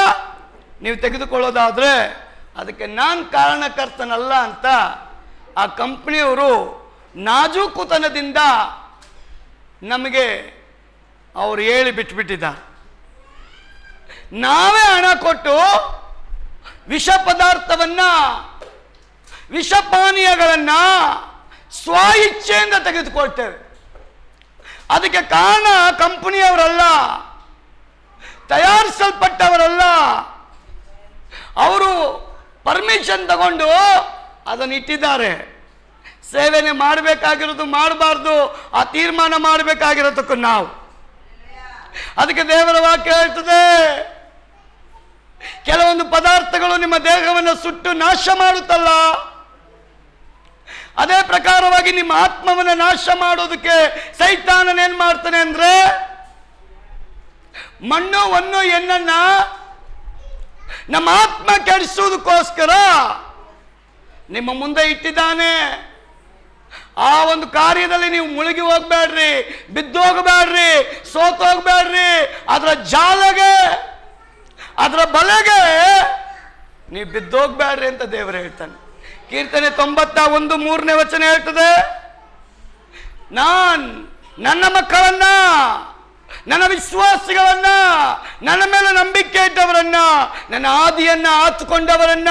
ನೀವು ತೆಗೆದುಕೊಳ್ಳೋದಾದ್ರೆ ಅದಕ್ಕೆ ನಾನು ಕಾರಣಕರ್ತನಲ್ಲ ಅಂತ ಆ ಕಂಪನಿಯವರು ನಾಜೂಕುತನದಿಂದ ನಮಗೆ ಅವರು ಹೇಳಿ ಬಿಟ್ಬಿಟ್ಟಿದ್ದಾರೆ. ನಾವೇ ಹಣ ಕೊಟ್ಟು ವಿಷ ಪದಾರ್ಥವನ್ನ, ವಿಷಪಾನೀಯಗಳನ್ನ ಸ್ವ ಇಚ್ಛೆಯಿಂದ ತೆಗೆದುಕೊಳ್ತೇವೆ. ಅದಕ್ಕೆ ಕಾರಣ ಕಂಪನಿಯವರಲ್ಲ, ತಯಾರಿಸಲ್ಪಟ್ಟವರಲ್ಲ. ಅವರು ಪರ್ಮಿಷನ್ ತಗೊಂಡು ಅದನ್ನು ಇಟ್ಟಿದ್ದಾರೆ. ಸೇವನೆ ಮಾಡಬೇಕಾಗಿರೋದು ಮಾಡಬಾರ್ದು ಆ ತೀರ್ಮಾನ ಮಾಡಬೇಕಾಗಿರೋದಕ್ಕೂ ನಾವು. ಅದಕ್ಕೆ ದೇವರ ವಾಕ್ಯ ಹೇಳ್ತದೆ, ಕೆಲವೊಂದು ಪದಾರ್ಥಗಳು ನಿಮ್ಮ ದೇಹವನ್ನು ಸುಟ್ಟು ನಾಶ ಮಾಡುತ್ತಲ್ಲ, ಅದೇ ಪ್ರಕಾರವಾಗಿ ನಿಮ್ಮ ಆತ್ಮವನ್ನು ನಾಶ ಮಾಡೋದಕ್ಕೆ ಸೈತಾನನೇನ್ ಮಾಡ್ತಾನೆ ಅಂದ್ರೆ, ಮಣ್ಣು ಹೊನ್ನು ಎಣ್ಣನ್ನ ನಮ್ಮ ಆತ್ಮ ಕೆಡಿಸುವುದಕ್ಕೋಸ್ಕರ ನಿಮ್ಮ ಮುಂದೆ ಇಟ್ಟಿದ್ದಾನೆ. ಆ ಒಂದು ಕಾರ್ಯದಲ್ಲಿ ನೀವು ಮುಳುಗಿ ಹೋಗ್ಬೇಡ್ರಿ, ಬಿದ್ದೋಗಬೇಡ್ರಿ, ಸೋತೋಗ್ಬೇಡ್ರಿ. ಅದರ ಜಾಲಗೆ, ಅದರ ಬಲೆಗೆ ನೀವು ಬಿದ್ದೋಗ್ಬೇಡ್ರಿ ಅಂತ ದೇವರು ಹೇಳ್ತಾನೆ. ಕೀರ್ತನೆ 91:3 ಹೇಳ್ತದೆ, ನನ್ನ ಮಕ್ಕಳನ್ನ, ನನ್ನ ವಿಶ್ವಾಸಿಗಳನ್ನ, ನನ್ನ ಮೇಲೆ ನಂಬಿಕೆ ಇಟ್ಟವರನ್ನ, ನನ್ನ ಆದಿಯನ್ನ ಆತುಕೊಂಡವರನ್ನ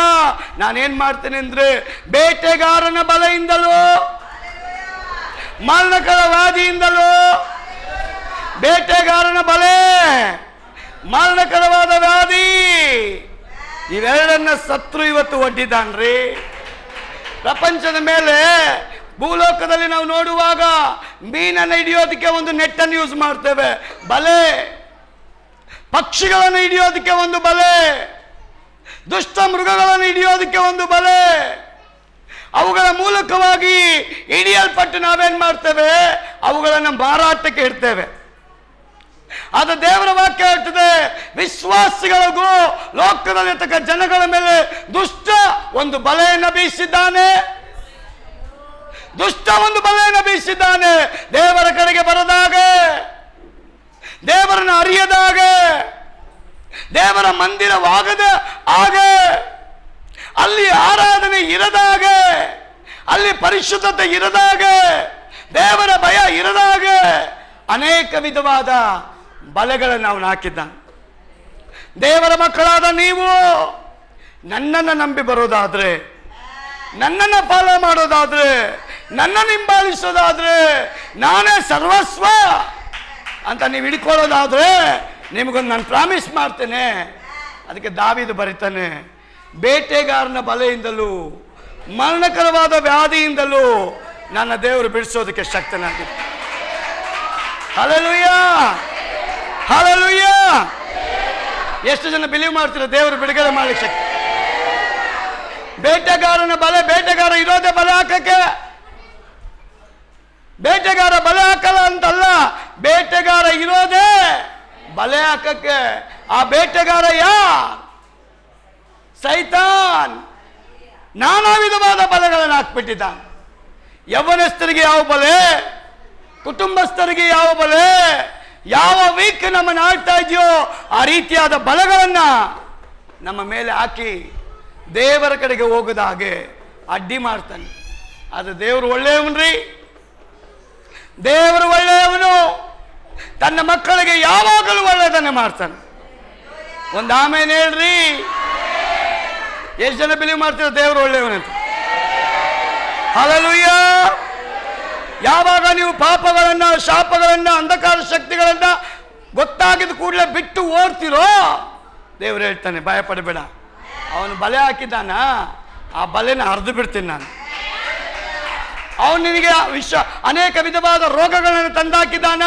ನಾನೇನ್ ಮಾಡ್ತೇನೆ ಅಂದ್ರೆ, ಬೇಟೆಗಾರನ ಬಲೆಯಿಂದಲೂ ಮರಣಕರ ವ್ಯಾಧಿಯಿಂದಲೂ, ಬೇಟೆಗಾರನ ಬಲೆ, ಮರಣಕರವಾದ ವ್ಯಾಧಿ, ಇವೆರಡನ್ನ ಶತ್ರು ಇವತ್ತು ಒಡ್ಡಿದ್ದಾನ್ರಿ. ಪ್ರಪಂಚದ ಮೇಲೆ, ಭೂಲೋಕದಲ್ಲಿ ನಾವು ನೋಡುವಾಗ ಮೀನನ್ನು ಹಿಡಿಯೋದಕ್ಕೆ ಒಂದು ನೆಟ್ಟನ್ನು ಯೂಸ್ ಮಾಡ್ತೇವೆ, ಬಲೆ. ಪಕ್ಷಿಗಳನ್ನು ಹಿಡಿಯೋದಕ್ಕೆ ಒಂದು ಬಲೆ, ದುಷ್ಟ ಮೃಗಗಳನ್ನು ಹಿಡಿಯೋದಕ್ಕೆ ಒಂದು ಬಲೆ. ಅವುಗಳ ಮೂಲಕವಾಗಿ ಹಿಡಿಯಲ್ಪಟ್ಟು ನಾವೇನ್ ಮಾಡ್ತೇವೆ, ಅವುಗಳನ್ನು ಮಾರಾಟಕ್ಕೆ ಇಡ್ತೇವೆ. ಅದು ದೇವರ ವಾಕ್ಯ ಹೇಳ್ತದೆ, ವಿಶ್ವಾಸಿಗಳಿಗೂ ಲೋಕದಲ್ಲಿರ್ತಕ್ಕ ಜನಗಳ ಮೇಲೆ ದುಷ್ಟ ಒಂದು ಬಲೆಯನ್ನು ಬೀಸಿದ್ದಾನೆ, ದುಷ್ಟ ಒಂದು ಬಲೆಯನ್ನು ಬೀಸಿದ್ದಾನೆ. ದೇವರ ಕಡೆಗೆ ಬರದಾಗ, ದೇವರನ್ನು ಅರಿಯದಾಗ, ದೇವರ ಮಂದಿರವಾಗದ ಹಾಗೆ, ಅಲ್ಲಿ ಆರಾಧನೆ ಇರದಾಗೆ, ಅಲ್ಲಿ ಪರಿಶುದ್ಧತೆ ಇರದಾಗೆ, ದೇವರ ಭಯ ಇರದಾಗೆ ಅನೇಕ ವಿಧವಾದ ಬಲೆಗಳನ್ನು ಅವನು ಹಾಕಿದ್ದಾನೆ. ದೇವರ ಮಕ್ಕಳಾದ ನೀವು ನನ್ನನ್ನು ನಂಬಿ ಬರೋದಾದ್ರೆ, ನನ್ನನ್ನು ಫಾಲೋ ಮಾಡೋದಾದ್ರೆ, ನನ್ನನ್ನು ಹಿಂಬಾಲಿಸೋದಾದ್ರೆ, ನಾನೇ ಸರ್ವಸ್ವ ಅಂತ ನೀವು ಹಿಡ್ಕೊಳ್ಳೋದಾದ್ರೆ ನಿಮಗೊಂದು ನಾನು ಪ್ರಾಮಿಸ್ ಮಾಡ್ತೇನೆ. ಅದಕ್ಕೆ ದಾವೀದ ಬರೀತಾನೆ, ಬೇಟೆಗಾರನ ಬಲೆಯಿಂದಲೂ ಮರಣಕರವಾದ ವ್ಯಾಧಿಯಿಂದಲೂ ನನ್ನ ದೇವರು ಬಿಡಿಸೋದಕ್ಕೆ ಶಕ್ತನಾಗಿದೆ. Hallelujah, hallelujah. ಎಷ್ಟು ಜನ ಬಿಲೀವ್ ಮಾಡ್ತೀರ ದೇವರು ಬಿಡುಗಡೆ ಮಾಡಲಿಕ್ಕೆ ಶಕ್ತಿ? ಬೇಟೆಗಾರನ ಬಲೆ, ಬೇಟೆಗಾರ ಇರೋದೇ ಬಲೆ ಹಾಕಕ್ಕೆ. ಬೇಟೆಗಾರ ಬಲೆ ಹಾಕಲ್ಲ ಅಂತಲ್ಲ, ಬೇಟೆಗಾರ ಇರೋದೇ ಬಲೆ ಹಾಕಕ್ಕೆ. ಆ ಬೇಟೆಗಾರ ಸೈತಾನ್ ನಾನಾ ವಿಧವಾದ ಬಲೆಗಳನ್ನು ಹಾಕ್ಬಿಟ್ಟಿದ್ದಾನೆ. ಯೌವನಸ್ಥರಿಗೆ ಯಾವ ಬಲೆ, ಕುಟುಂಬಸ್ಥರಿಗೆ ಯಾವ ಬಲೆ, ಯಾವ ವೀಕ್ ನಮ್ಮನ್ನು ಆಡ್ತಾ ಇದೆಯೋ ಆ ರೀತಿಯಾದ ಬಲಗಳನ್ನ ನಮ್ಮ ಮೇಲೆ ಹಾಕಿ ದೇವರ ಕಡೆಗೆ ಹೋಗದ ಹಾಗೆ ಅಡ್ಡಿ ಮಾಡ್ತಾನೆ. ಅದು ದೇವರು ಒಳ್ಳೆಯವನ್ರಿ, ದೇವರು ಒಳ್ಳೆಯವನು. ತನ್ನ ಮಕ್ಕಳಿಗೆ ಯಾವಾಗಲೂ ಒಳ್ಳೆಯದನ್ನೇ ಮಾಡ್ತಾನೆ. ಒಂದು ಆಮೇಲೆ ಹೇಳ್ರಿ. ಎಷ್ಟು ಜನ ಬಿಲೀವ್ ಮಾಡ್ತೀರ ದೇವರು ಒಳ್ಳೆಯವನಂತ? ಹಲ್ಲೆಲೂಯಾ. ಯಾವಾಗ ನೀವು ಪಾಪಗಳನ್ನ, ಶಾಪಗಳನ್ನ, ಅಂಧಕಾರ ಶಕ್ತಿಗಳನ್ನ ಗೊತ್ತಾಗಿದ ಕೂಡಲೇ ಬಿಟ್ಟು ಓಡ್ತಿರೋ, ದೇವರು ಹೇಳ್ತಾನೆ ಭಯ ಪಡಬೇಡ, ಅವನು ಬಲೆ ಹಾಕಿದ್ದಾನ, ಆ ಬಲೆನ ಹರಿದು ಬಿಡ್ತೀನಿ ನಾನು. ಅವನು ನಿನಗೆ ಅನೇಕ ವಿಧವಾದ ರೋಗಗಳನ್ನು ತಂದಾಕಿದ್ದಾನ,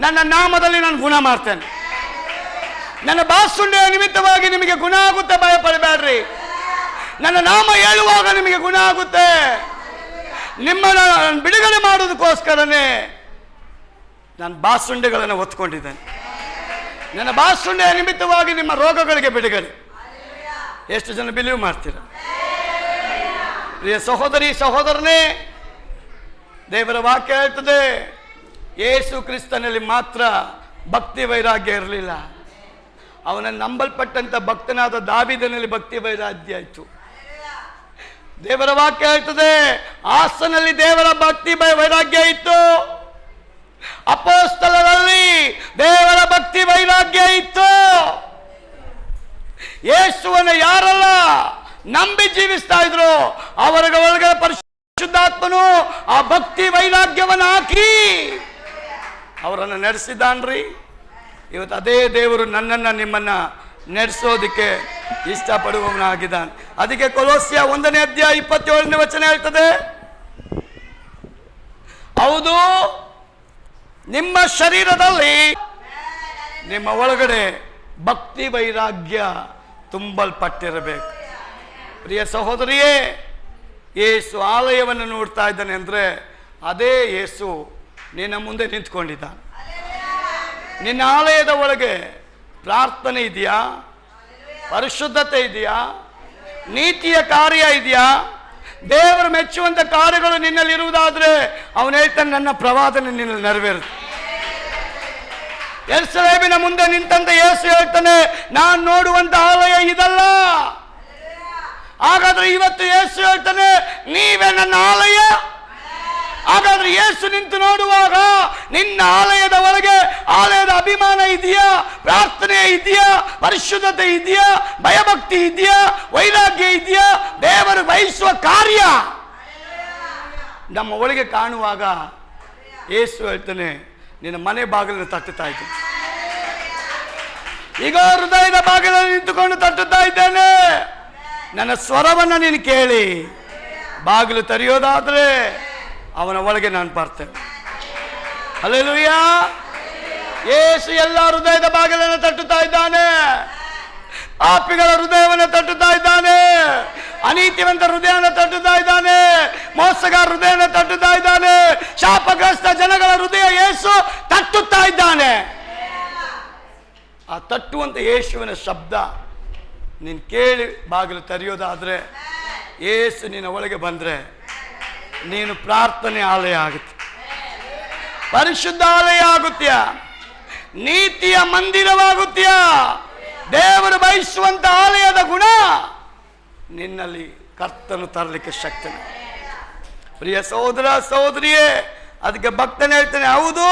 ನನ್ನ ನಾಮದಲ್ಲಿ ನಾನು ಗುಣ ಮಾಡ್ತೇನೆ. ನನ್ನ ಬಾಸುಂಡೆಯ ನಿಮಿತ್ತವಾಗಿ ನಿಮಗೆ ಗುಣ ಆಗುತ್ತೆ, ಭಯ ಪಡಬೇಡ್ರಿ. ನನ್ನ ನಾಮ ಹೇಳುವಾಗ ನಿಮಗೆ ಗುಣ ಆಗುತ್ತೆ. ನಿಮ್ಮನ್ನು ಬಿಡುಗಡೆ ಮಾಡೋದಕ್ಕೋಸ್ಕರನೇ ನಾನು ಬಾಸುಂಡೆಗಳನ್ನು ಹೊತ್ಕೊಂಡಿದ್ದೇನೆ. ನನ್ನ ಬಾಸುಂಡೆಯ ನಿಮಿತ್ತವಾಗಿ ನಿಮ್ಮ ರೋಗಗಳಿಗೆ ಬಿಡುಗಡೆ. ಎಷ್ಟು ಜನ ಬಿಲೀವ್ ಮಾಡ್ತೀರ? ಪ್ರಿಯ ಸಹೋದರಿ, ಸಹೋದರನೇ, ದೇವರ ವಾಕ್ಯ ಹೇಳ್ತದೆ, ಯೇಸು ಕ್ರಿಸ್ತನಲ್ಲಿ ಮಾತ್ರ ಭಕ್ತಿ ವೈರಾಗ್ಯ ಇರಲಿಲ್ಲ. ಅವನನ್ನು ನಂಬಲ್ಪಟ್ಟಂತ ಭಕ್ತನಾದ ದಾವೀದನಲ್ಲಿ ಭಕ್ತಿ ವೈರಾಗ್ಯ ಆಯಿತು. ದೇವರ ವಾಕ್ಯ ಹೇಳ್ತದೆ, ಆಸನಲ್ಲಿ ದೇವರ ಭಕ್ತಿ ವೈರಾಗ್ಯ ಇತ್ತು. ಅಪೊಸ್ತಲರಲ್ಲಿ ದೇವರ ಭಕ್ತಿ ವೈರಾಗ್ಯ ಇತ್ತು. ಯೇಸುವನ್ನು ಯಾರೆಲ್ಲ ನಂಬಿ ಜೀವಿಸ್ತಾ ಇದ್ರು ಅವರಿಗೆ ಒಳಗಡೆ ಪರಿಶುದ್ಧಾತ್ಮನು ಆ ಭಕ್ತಿ ವೈರಾಗ್ಯವನ್ನು ಹಾಕಿ ಅವರನ್ನು ನಡೆಸಿದ್ದಾನ್ರಿ. ಇವತ್ತು ಅದೇ ದೇವರು ನನ್ನನ್ನು ನಿಮ್ಮನ್ನು ನಡೆಸೋದಕ್ಕೆ ಇಷ್ಟಪಡುವವನಾಗಿದ್ದಾನೆ. ಅದಕ್ಕೆ ಕೊಲೋಸ್ಯ 1ನೇ ಅಧ್ಯಾಯ 27ನೇ ವಚನ ಹೇಳ್ತದೆ, ಹೌದು, ನಿಮ್ಮ ಶರೀರದಲ್ಲಿ ನಿಮ್ಮ ಒಳಗಡೆ ಭಕ್ತಿ ವೈರಾಗ್ಯ ತುಂಬಲ್ಪಟ್ಟಿರಬೇಕು. ಪ್ರಿಯ ಸಹೋದರಿಯೇ, ಯೇಸು ಆಲಯವನ್ನು ನೋಡ್ತಾ ಇದ್ದಾನೆ ಅಂದರೆ ಅದೇ ಯೇಸು ನಿನ್ನ ಮುಂದೆ ನಿಂತ್ಕೊಂಡಿದ್ದಾನೆ. ನಿನ್ನ ಆಲಯದ ಒಳಗೆ ಪ್ರಾರ್ಥನೆ ಇದೆಯಾ? ಪರಿಶುದ್ಧತೆ ಇದೆಯಾ? ನೀತಿಯ ಕಾರ್ಯ ಇದೆಯಾ? ದೇವರು ಮೆಚ್ಚುವಂತ ಕಾರ್ಯಗಳು ನಿನ್ನಲ್ಲಿ ಇರುವುದಾದ್ರೆ ಅವನು ಹೇಳ್ತಾನೆ, ನನ್ನ ಪ್ರವಾದನೆ ನಿನ್ನಲ್ಲಿ ನೆರವೇರುತ್ತೆ. ಯೆರೂಸಲೇಮಿನ ಮುಂದೆ ನಿಂತಂತ ಯೇಸು ಹೇಳ್ತಾನೆ, ನಾನು ನೋಡುವಂತ ಆಲಯ ಇದಲ್ಲ. ಹಾಗಾದ್ರೆ ಇವತ್ತು ಯೇಸು ಹೇಳ್ತಾನೆ, ನೀವೇ ನನ್ನ ಆಲಯ. ಹಾಗಾದ್ರೆ ಯೇಸು ನಿಂತು ನೋಡುವಾಗ ನಿನ್ನ ಆಲಯದ ಒಳಗೆ ಆಲಯದ ಅಭಿಮಾನ ಇದೆಯಾ? ಪ್ರಾರ್ಥನೆ ಇದೆಯಾ? ಪರಿಶುದ್ಧತೆ ಇದೆಯಾ? ಭಯಭಕ್ತಿ ಇದೆಯಾ? ವೈರಾಗ್ಯ ಇದೆಯಾ? ದೇವರು ಬಯಸುವ ಕಾರ್ಯ ನಮ್ಮ ಒಳಗೆ ಕಾಣುವಾಗ ಯೇಸು ಹೇಳ್ತಾನೆ, ನಿನ್ನ ಮನೆ ಬಾಗಿಲನ್ನು ತಟ್ಟುತ್ತಾ ಇದ್ದೇನೆ. ಈಗ ಹೃದಯದ ಬಾಗಿಲಲ್ಲಿ ನಿಂತುಕೊಂಡು ತಟ್ಟುತ್ತಾ ಇದ್ದೇನೆ. ನನ್ನ ಸ್ವರವನ್ನು ನೀನು ಕೇಳಿ ಬಾಗಿಲು ತೆರೆಯೋದಾದ್ರೆ ಅವನ ಒಳಗೆ ನಾನು ಬರ್ತೇನೆ. ಹಲ್ಲೆಲೂಯಾ. ಯೇಸು ಎಲ್ಲ ಹೃದಯದ ಬಾಗಿಲನ್ನು ತಟ್ಟುತ್ತಾ ಇದ್ದಾನೆ. ಪಾಪಿಗಳ ಹೃದಯವನ್ನು ತಟ್ಟುತ್ತಾ ಇದ್ದಾನೆ. ಅನೀತಿವಂತ ಹೃದಯವನ್ನು ತಟ್ಟುತ್ತಾ ಇದ್ದಾನೆ. ಮೋಸಗಾರ ಹೃದಯವನ್ನು ತಟ್ಟುತ್ತಾ ಇದ್ದಾನೆ. ಶಾಪಗ್ರಸ್ತ ಜನಗಳ ಹೃದಯ ಯೇಸು ತಟ್ಟುತ್ತಾ ಇದ್ದಾನೆ. ಆ ತಟ್ಟುವಂತ ಯೇಸುವಿನ ಶಬ್ದ ನೀನು ಕೇಳಿ ಬಾಗಿಲು ತೆರೆಯೋದಾದ್ರೆ, ಯೇಸು ನಿನ್ನ ಒಳಗೆ ಬಂದ್ರೆ ನೀನು ಪ್ರಾರ್ಥನೆ ಆಲಯ ಆಗುತ್ತೆ, ಪರಿಶುದ್ಧ ಆಲಯ ಆಗುತ್ತೀಯ, ನೀತಿಯ ಮಂದಿರವಾಗುತ್ತೀಯ. ದೇವರು ಬಯಸುವಂತ ಆಲಯದ ಗುಣ ನಿನ್ನಲ್ಲಿ ಕರ್ತನು ತರಲಿಕ್ಕೆ ಶಕ್ತನ. ಪ್ರಿಯ ಸಹೋದರ ಸಹೋದರಿಯೇ, ಅದಕ್ಕೆ ಭಕ್ತನ ಹೇಳ್ತಾನೆ, ಹೌದು,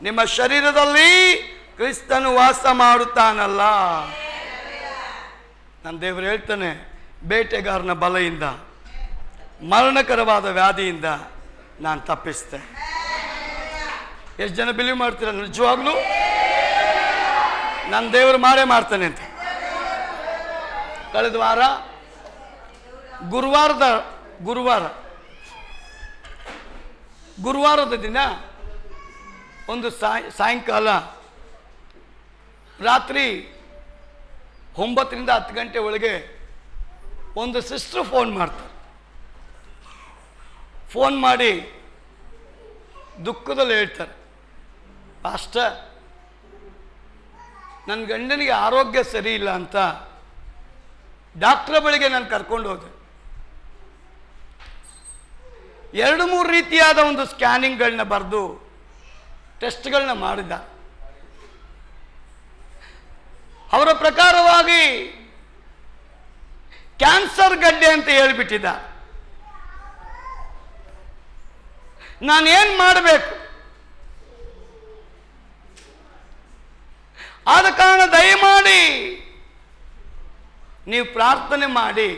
ನಿಮ್ಮ ಶರೀರದಲ್ಲಿ ಕ್ರಿಸ್ತನು ವಾಸ ಮಾಡುತ್ತಾನಲ್ಲ. ನನ್ನ ದೇವರು ಹೇಳ್ತಾನೆ, ಬೇಟೆಗಾರನ ಬಲೆಯಿಂದ, ಮರಣಕರವಾದ ವ್ಯಾಧಿಯಿಂದ ನಾನು ತಪ್ಪಿಸ್ತೆ. ಎಷ್ಟು ಜನ ಬಿಲೀವ್ ಮಾಡ್ತೀರ? ನಿಜವಾಗ್ಲೂ ನನ್ನ ದೇವರು ಮಾಡೇ ಮಾಡ್ತಾನೆ ಅಂತ. ಕಳೆದ ವಾರ ಗುರುವಾರದ ದಿನ ಒಂದು ಸಾಯಂಕಾಲ ರಾತ್ರಿ 9 ರಿಂದ 10 ಗಂಟೆ ಒಳಗೆ ಒಂದು ಸಿಸ್ಟ್ರು ಫೋನ್ ಮಾಡ್ತಾರೆ. ಫೋನ್ ಮಾಡಿ ದುಃಖದಲ್ಲಿ ಹೇಳ್ತಾರೆ, ಪಾಸ್ಟರ್, ನನ್ನ ಗಂಡನಿಗೆ ಆರೋಗ್ಯ ಸರಿ ಇಲ್ಲ ಅಂತ ಡಾಕ್ಟ್ರ ಬಳಿಗೆ ನಾನು ಕರ್ಕೊಂಡು ಹೋದೆ. 2-3 ರೀತಿಯಾದ ಒಂದು ಸ್ಕ್ಯಾನಿಂಗ್ಗಳನ್ನ ಬರೆದು ಟೆಸ್ಟ್ಗಳನ್ನ ಮಾಡಿದ. ಅವರ ಪ್ರಕಾರವಾಗಿ ಕ್ಯಾನ್ಸರ್ ಗಡ್ಡೆ ಅಂತ ಹೇಳಿಬಿಟ್ಟಿದ್ದ. ನಾನೇನು ಮಾಡಬೇಕು? ಆದ ಕಾರಣ ದಯಮಾಡಿ ನೀವು ಪ್ರಾರ್ಥನೆ ಮಾಡಿ,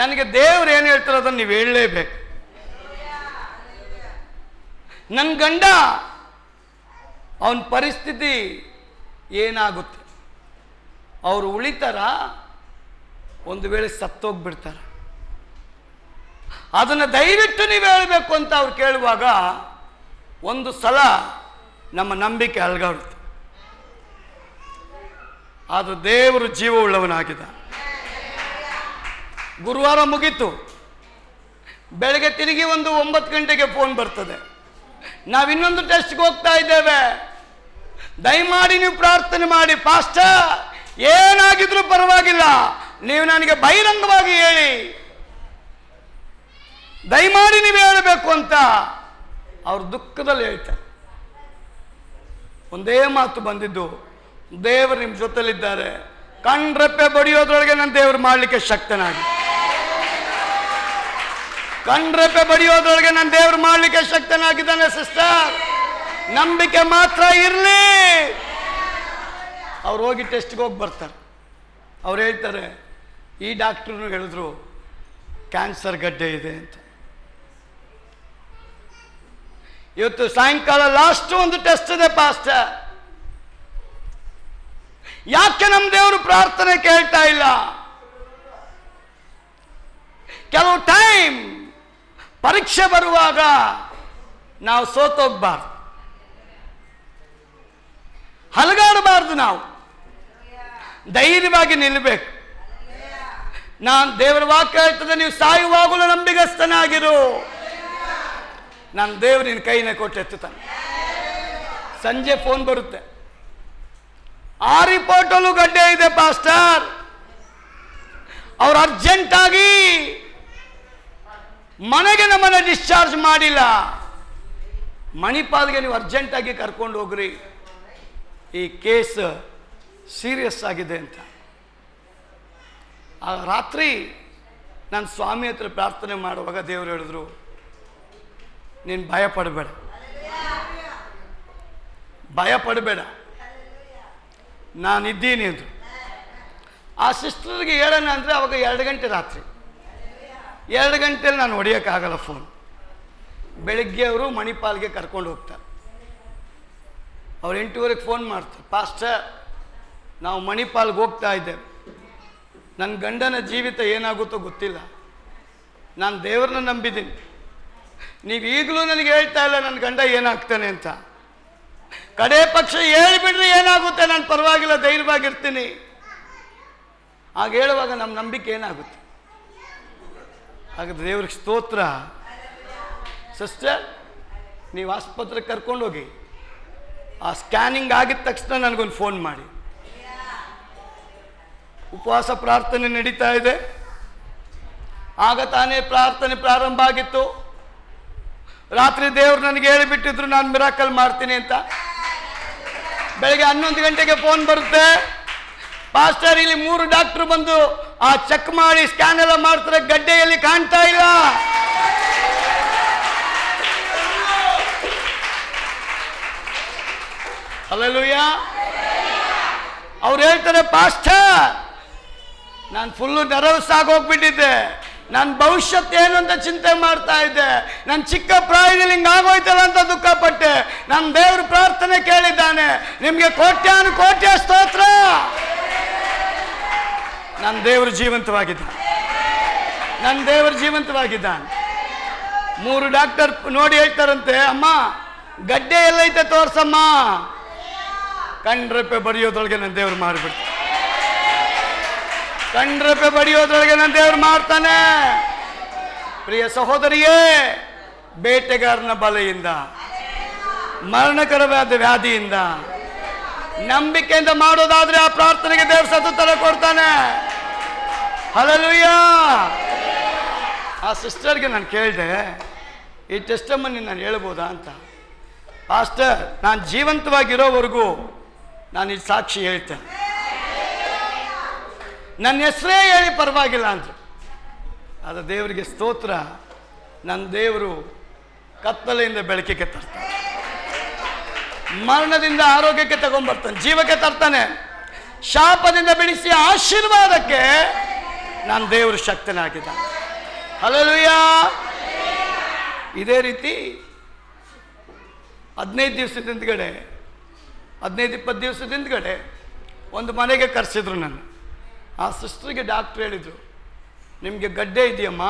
ನನಗೆ ದೇವರು ಏನು ಹೇಳ್ತಾರೋ ಅದನ್ನು ನೀವು ಹೇಳಲೇಬೇಕು. ನನ್ನ ಗಂಡ ಅವನ ಪರಿಸ್ಥಿತಿ ಏನಾಗುತ್ತೆ? ಅವರು ಉಳಿತಾರ, ಒಂದು ವೇಳೆ ಸತ್ತೋಗ್ಬಿಡ್ತಾರ? ಅದನ್ನು ದಯವಿಟ್ಟು ನೀವು ಹೇಳಬೇಕು ಅಂತ ಅವ್ರು ಕೇಳುವಾಗ ಒಂದು ಸಲ ನಮ್ಮ ನಂಬಿಕೆ ಅಲ್ಗಾಡುತ್ತೆ. ಅದು ದೇವರು ಜೀವವುಳ್ಳವನಾಗಿದ್ದ. ಗುರುವಾರ ಮುಗೀತು. ಬೆಳಗ್ಗೆ ತಿರುಗಿ ಒಂದು 9 ಗಂಟೆಗೆ ಫೋನ್ ಬರ್ತದೆ, ನಾವು ಇನ್ನೊಂದು ಟೆಸ್ಟ್ಗೆ ಹೋಗ್ತಾ ಇದ್ದೇವೆ, ದಯಮಾಡಿ ನೀವು ಪ್ರಾರ್ಥನೆ ಮಾಡಿ. ಪಾಸ್ಟರ್, ಏನಾಗಿದ್ರೂ ಪರವಾಗಿಲ್ಲ, ನೀವು ನನಗೆ ಬಹಿರಂಗವಾಗಿ ಹೇಳಿ, ದಯಮಾಡಿ ನೀವು ಹೇಳಬೇಕು ಅಂತ ಅವ್ರು ದುಃಖದಲ್ಲಿ ಹೇಳ್ತಾರೆ. ಒಂದೇ ಮಾತು ಬಂದಿದ್ದು, ದೇವರು ನಿಮ್ಮ ಜೊತೆಲಿದ್ದಾರೆ, ಕಣ್ರೆಪ್ಪೆ ಬಡಿಯೋದ್ರೊಳಗೆ ನನ್ನ ದೇವರು ಮಾಡಲಿಕ್ಕೆ ಶಕ್ತನಾಗಿ. ಕಣ್ರೆಪ್ಪೆ ಬಡಿಯೋದ್ರೊಳಗೆ ನನ್ನ ದೇವರು ಮಾಡಲಿಕ್ಕೆ ಶಕ್ತನಾಗಿದ್ದಾನೆ. ಸಿಸ್ಟರ್, ನಂಬಿಕೆ ಮಾತ್ರ ಇರಲಿ. ಅವ್ರು ಹೋಗಿ ಟೆಸ್ಟ್ಗೆ ಹೋಗಿ ಬರ್ತಾರೆ. ಅವ್ರು ಹೇಳ್ತಾರೆ, ಈ ಡಾಕ್ಟ್ರು ಹೇಳಿದ್ರು ಕ್ಯಾನ್ಸರ್ ಗಡ್ಡೆ ಇದೆ ಅಂತ. ಇವತ್ತು ಸಾಯಂಕಾಲ ಲಾಸ್ಟ್ ಒಂದು ಟೆಸ್ಟ್ ಇದೆ ಪಾಸ್ಟರ್. ಯಾಕೆ ನಮ್ಮ ದೇವರು ಪ್ರಾರ್ಥನೆ ಕೇಳ್ತಾ ಇಲ್ಲ? ಕೆಲವು ಟೈಮ್ ಪರೀಕ್ಷೆ ಬರುವಾಗ ನಾವು ಸೋತೋಗ್ಬಾರ್ದು, ಹಲಗಾಡಬಾರ್ದು. ನಾವು ಧೈರ್ಯವಾಗಿ ನಿಲ್ಲಬೇಕು. ನಾನು ದೇವರ ವಾಕ್ಯ ಹೇಳ್ತದೆ, ನೀವು ಸಾಯುವಾಗಲೂ ನಂಬಿಗಸ್ತನಾಗಿರು. ನನ್ನ ದೇವರು ನಿನ್ನ ಕೈನ ಕೊಟ್ಟೆತ್ತುತ್ತಾನೆ. ಸಂಜೆ ಫೋನ್ ಬರುತ್ತೆ, ಆ ರಿಪೋರ್ಟಲ್ಲೂ ಗಡ್ಡೆ ಇದೆ ಪಾಸ್ಟರ್. ಅವ್ರು ಅರ್ಜೆಂಟಾಗಿ ಮನೆಗೆ ನಮ್ಮನ್ನು ಡಿಸ್ಚಾರ್ಜ್ ಮಾಡಿಲ್ಲ, ಮಣಿಪಾಲ್ಗೆ ನೀವು ಅರ್ಜೆಂಟಾಗಿ ಕರ್ಕೊಂಡು ಹೋಗ್ರಿ, ಈ ಕೇಸ್ ಸೀರಿಯಸ್ ಆಗಿದೆ ಅಂತ. ಆ ರಾತ್ರಿ ನಾನು ಸ್ವಾಮಿ ಹತ್ರ ಪ್ರಾರ್ಥನೆ ಮಾಡುವಾಗ ದೇವರು ಹೇಳಿದ್ರು, ನೀನು ಭಯ ಪಡಬೇಡ, ಭಯ ಪಡಬೇಡ, ನಾನಿದ್ದೀನಿ ಅಂದರು. ಆ ಸಿಸ್ಟರ್ಗೆ ಹೇಳೋಣ ಅಂದರೆ ಅವಾಗ 2 ಗಂಟೆ ರಾತ್ರಿ. 2 ಗಂಟೆಯಲ್ಲಿ ನಾನು ಹೊಡೆಯೋಕ್ಕಾಗಲ್ಲ ಫೋನ್. ಬೆಳಗ್ಗೆ ಅವರು ಮಣಿಪಾಲ್ಗೆ ಕರ್ಕೊಂಡು ಹೋಗ್ತಾರೆ. ಅವ್ರು 8:30 ಫೋನ್ ಮಾಡ್ತಾರೆ, ಪಾಸ್ಟರ್, ನಾವು ಮಣಿಪಾಲ್ಗೆ ಹೋಗ್ತಾ ಇದ್ದೇವೆ, ನನ್ನ ಗಂಡನ ಜೀವಿತ ಏನಾಗುತ್ತೋ ಗೊತ್ತಿಲ್ಲ, ನಾನು ದೇವ್ರನ್ನ ನಂಬಿದ್ದೀನಿ, ನೀವು ಈಗಲೂ ನನಗೆ ಹೇಳ್ತಾ ಇಲ್ಲ ನನ್ನ ಗಂಡ ಏನಾಗ್ತಾನೆ ಅಂತ. ಕಡೆ ಪಕ್ಷ ಹೇಳಿಬಿಡ್ರಿ ಏನಾಗುತ್ತೆ, ನಾನು ಪರವಾಗಿಲ್ಲ, ಧೈರ್ಯವಾಗಿರ್ತೀನಿ. ಆಗ ಹೇಳುವಾಗ ನಮ್ಮ ನಂಬಿಕೆ ಏನಾಗುತ್ತೆ? ಹಾಗಾದ್ರೆ ದೇವ್ರಿಗೆ ಸ್ತೋತ್ರ. ಸಿಸ್ಟರ್, ನೀವು ಆಸ್ಪತ್ರೆಗೆ ಕರ್ಕೊಂಡೋಗಿ, ಆ ಸ್ಕ್ಯಾನಿಂಗ್ ಆಗಿದ ತಕ್ಷಣ ನನಗೊಂದು ಫೋನ್ ಮಾಡಿ. ಉಪವಾಸ ಪ್ರಾರ್ಥನೆ ನಡೀತಾ ಇದೆ. ಆಗ ತಾನೇ ಪ್ರಾರ್ಥನೆ ಪ್ರಾರಂಭ ಆಗಿತ್ತು. ರಾತ್ರಿ ದೇವರು ನನಗೆ ಹೇಳಿಬಿಟ್ಟಿದ್ರು ನಾನು ಮಿರಾಕಲ್ ಮಾಡ್ತೀನಿ ಅಂತ. ಬೆಳಗ್ಗೆ 11 ಗಂಟೆಗೆ ಫೋನ್ ಬರುತ್ತೆ, ಪಾಸ್ಟರ್ ಇಲ್ಲಿ 3 ಡಾಕ್ಟರ್ ಬಂದು ಆ ಚೆಕ್ ಮಾಡಿ ಸ್ಕ್ಯಾನ್ ಎಲ್ಲ ಮಾಡ್ತಾರೆ, ಗಡ್ಡೆಯಲ್ಲಿ ಕಾಣ್ತಾ ಇಲ್ಲ. ಹಲ್ಲೆಲೂಯಾ. ಅವ್ರು ಹೇಳ್ತಾರೆ, ಪಾಸ್ಟರ್ ನಾನು ಫುಲ್ಲು ನರ್ವಸ್ ಆಗೋಗ್ಬಿಟ್ಟಿದ್ದೆ, ನನ್ನ ಭವಿಷ್ಯತ್ ಏನು ಅಂತ ಚಿಂತೆ ಮಾಡ್ತಾ ಇದ್ದೆ, ನನ್ನ ಚಿಕ್ಕ ಪ್ರಾಯದಲ್ಲಿ ಹಿಂಗಾಗೋಯ್ತಲ್ಲ ಅಂತ ದುಃಖಪಟ್ಟೆ. ನನ್ನ ದೇವ್ರ ಪ್ರಾರ್ಥನೆ ಕೇಳಿದ್ದಾನೆ. ನಿಮಗೆ ಕೋಟ್ಯಾನು ಕೋಟ್ಯ ಸ್ತೋತ್ರ. ನನ್ನ ದೇವರು ಜೀವಂತವಾಗಿದ್ದಾನೆ, ನನ್ನ ದೇವರು ಜೀವಂತವಾಗಿದ್ದಾನೆ. 3 ಡಾಕ್ಟರ್ ನೋಡಿ ಹೇಳ್ತಾರಂತೆ, ಅಮ್ಮ ಗಡ್ಡೆ ಎಲ್ಲೈತೆ ತೋರ್ಸಮ್ಮ. ಕಂಡ್ರಪ್ಪೆ ಬಡಿಯೋದ್ರೊಳಗೆ ನನ್ನ ದೇವ್ರು ಮಾಡಿಬಿಡ್ತಾನೆ. ಕಂಡ್ರಪ್ಪೆ ಬಡಿಯೋದ್ರೊಳಗೆ ನನ್ನ ದೇವ್ರು ಮಾಡ್ತಾನೆ. ಪ್ರಿಯ ಸಹೋದರಿಯೇ, ಬೇಟೆಗಾರನ ಬಲೆಯಿಂದ, ಮರಣಕರವಾದ ವ್ಯಾಧಿಯಿಂದ ನಂಬಿಕೆಯಿಂದ ಮಾಡೋದಾದ್ರೆ ಆ ಪ್ರಾರ್ಥನೆಗೆ ದೇವ್ರು ಸದುತ್ತರ ಕೊಡ್ತಾನೆ. ಹಲ್ಲೆಲೂಯಾ. ಆ ಸಿಸ್ಟರ್ಗೆ ನಾನು ಕೇಳಿದೆ, ಈ ಟೆಸ್ಟಮನಿ ನಾನು ಹೇಳ್ಬೋದಾ ಅಂತ. ಪಾಸ್ಟರ್, ನಾನು ಜೀವಂತವಾಗಿರೋವರೆಗೂ ನಾನು ಈ ಸಾಕ್ಷಿ ಹೇಳ್ತೇನೆ, ನನ್ನ ಹೆಸರೇ ಹೇಳಿ ಪರವಾಗಿಲ್ಲ ಅಂದರು. ಅದು ದೇವರಿಗೆ ಸ್ತೋತ್ರ. ನನ್ನ ದೇವರು ಕತ್ತಲೆಯಿಂದ ಬೆಳಕಿಗೆ ತರ್ತಾನೆ, ಮರಣದಿಂದ ಆರೋಗ್ಯಕ್ಕೆ ತಗೊಂಡ್ಬರ್ತಾನೆ, ಜೀವಕ್ಕೆ ತರ್ತಾನೆ. ಶಾಪದಿಂದ ಬಿಡಿಸಿ ಆಶೀರ್ವಾದಕ್ಕೆ ನನ್ನ ದೇವರು ಶಕ್ತನಾಗಿದ್ದಾನೆ. ಹಲ್ಲೆಲೂಯಾ. ಇದೇ ರೀತಿ 15 ದಿವಸದ ಹಿಂದ್ಗಡೆ, 15-20 ದಿವಸದ ಹಿಂದ್ಗಡೆ ಒಂದು ಮನೆಗೆ ಕರೆಸಿದ್ರು ನನ್ನ. ಆ ಸಿಸ್ಟ್ರಿಗೆ ಡಾಕ್ಟ್ರ್ ಹೇಳಿದರು, ನಿಮಗೆ ಗಡ್ಡೆ ಇದೆಯಮ್ಮ,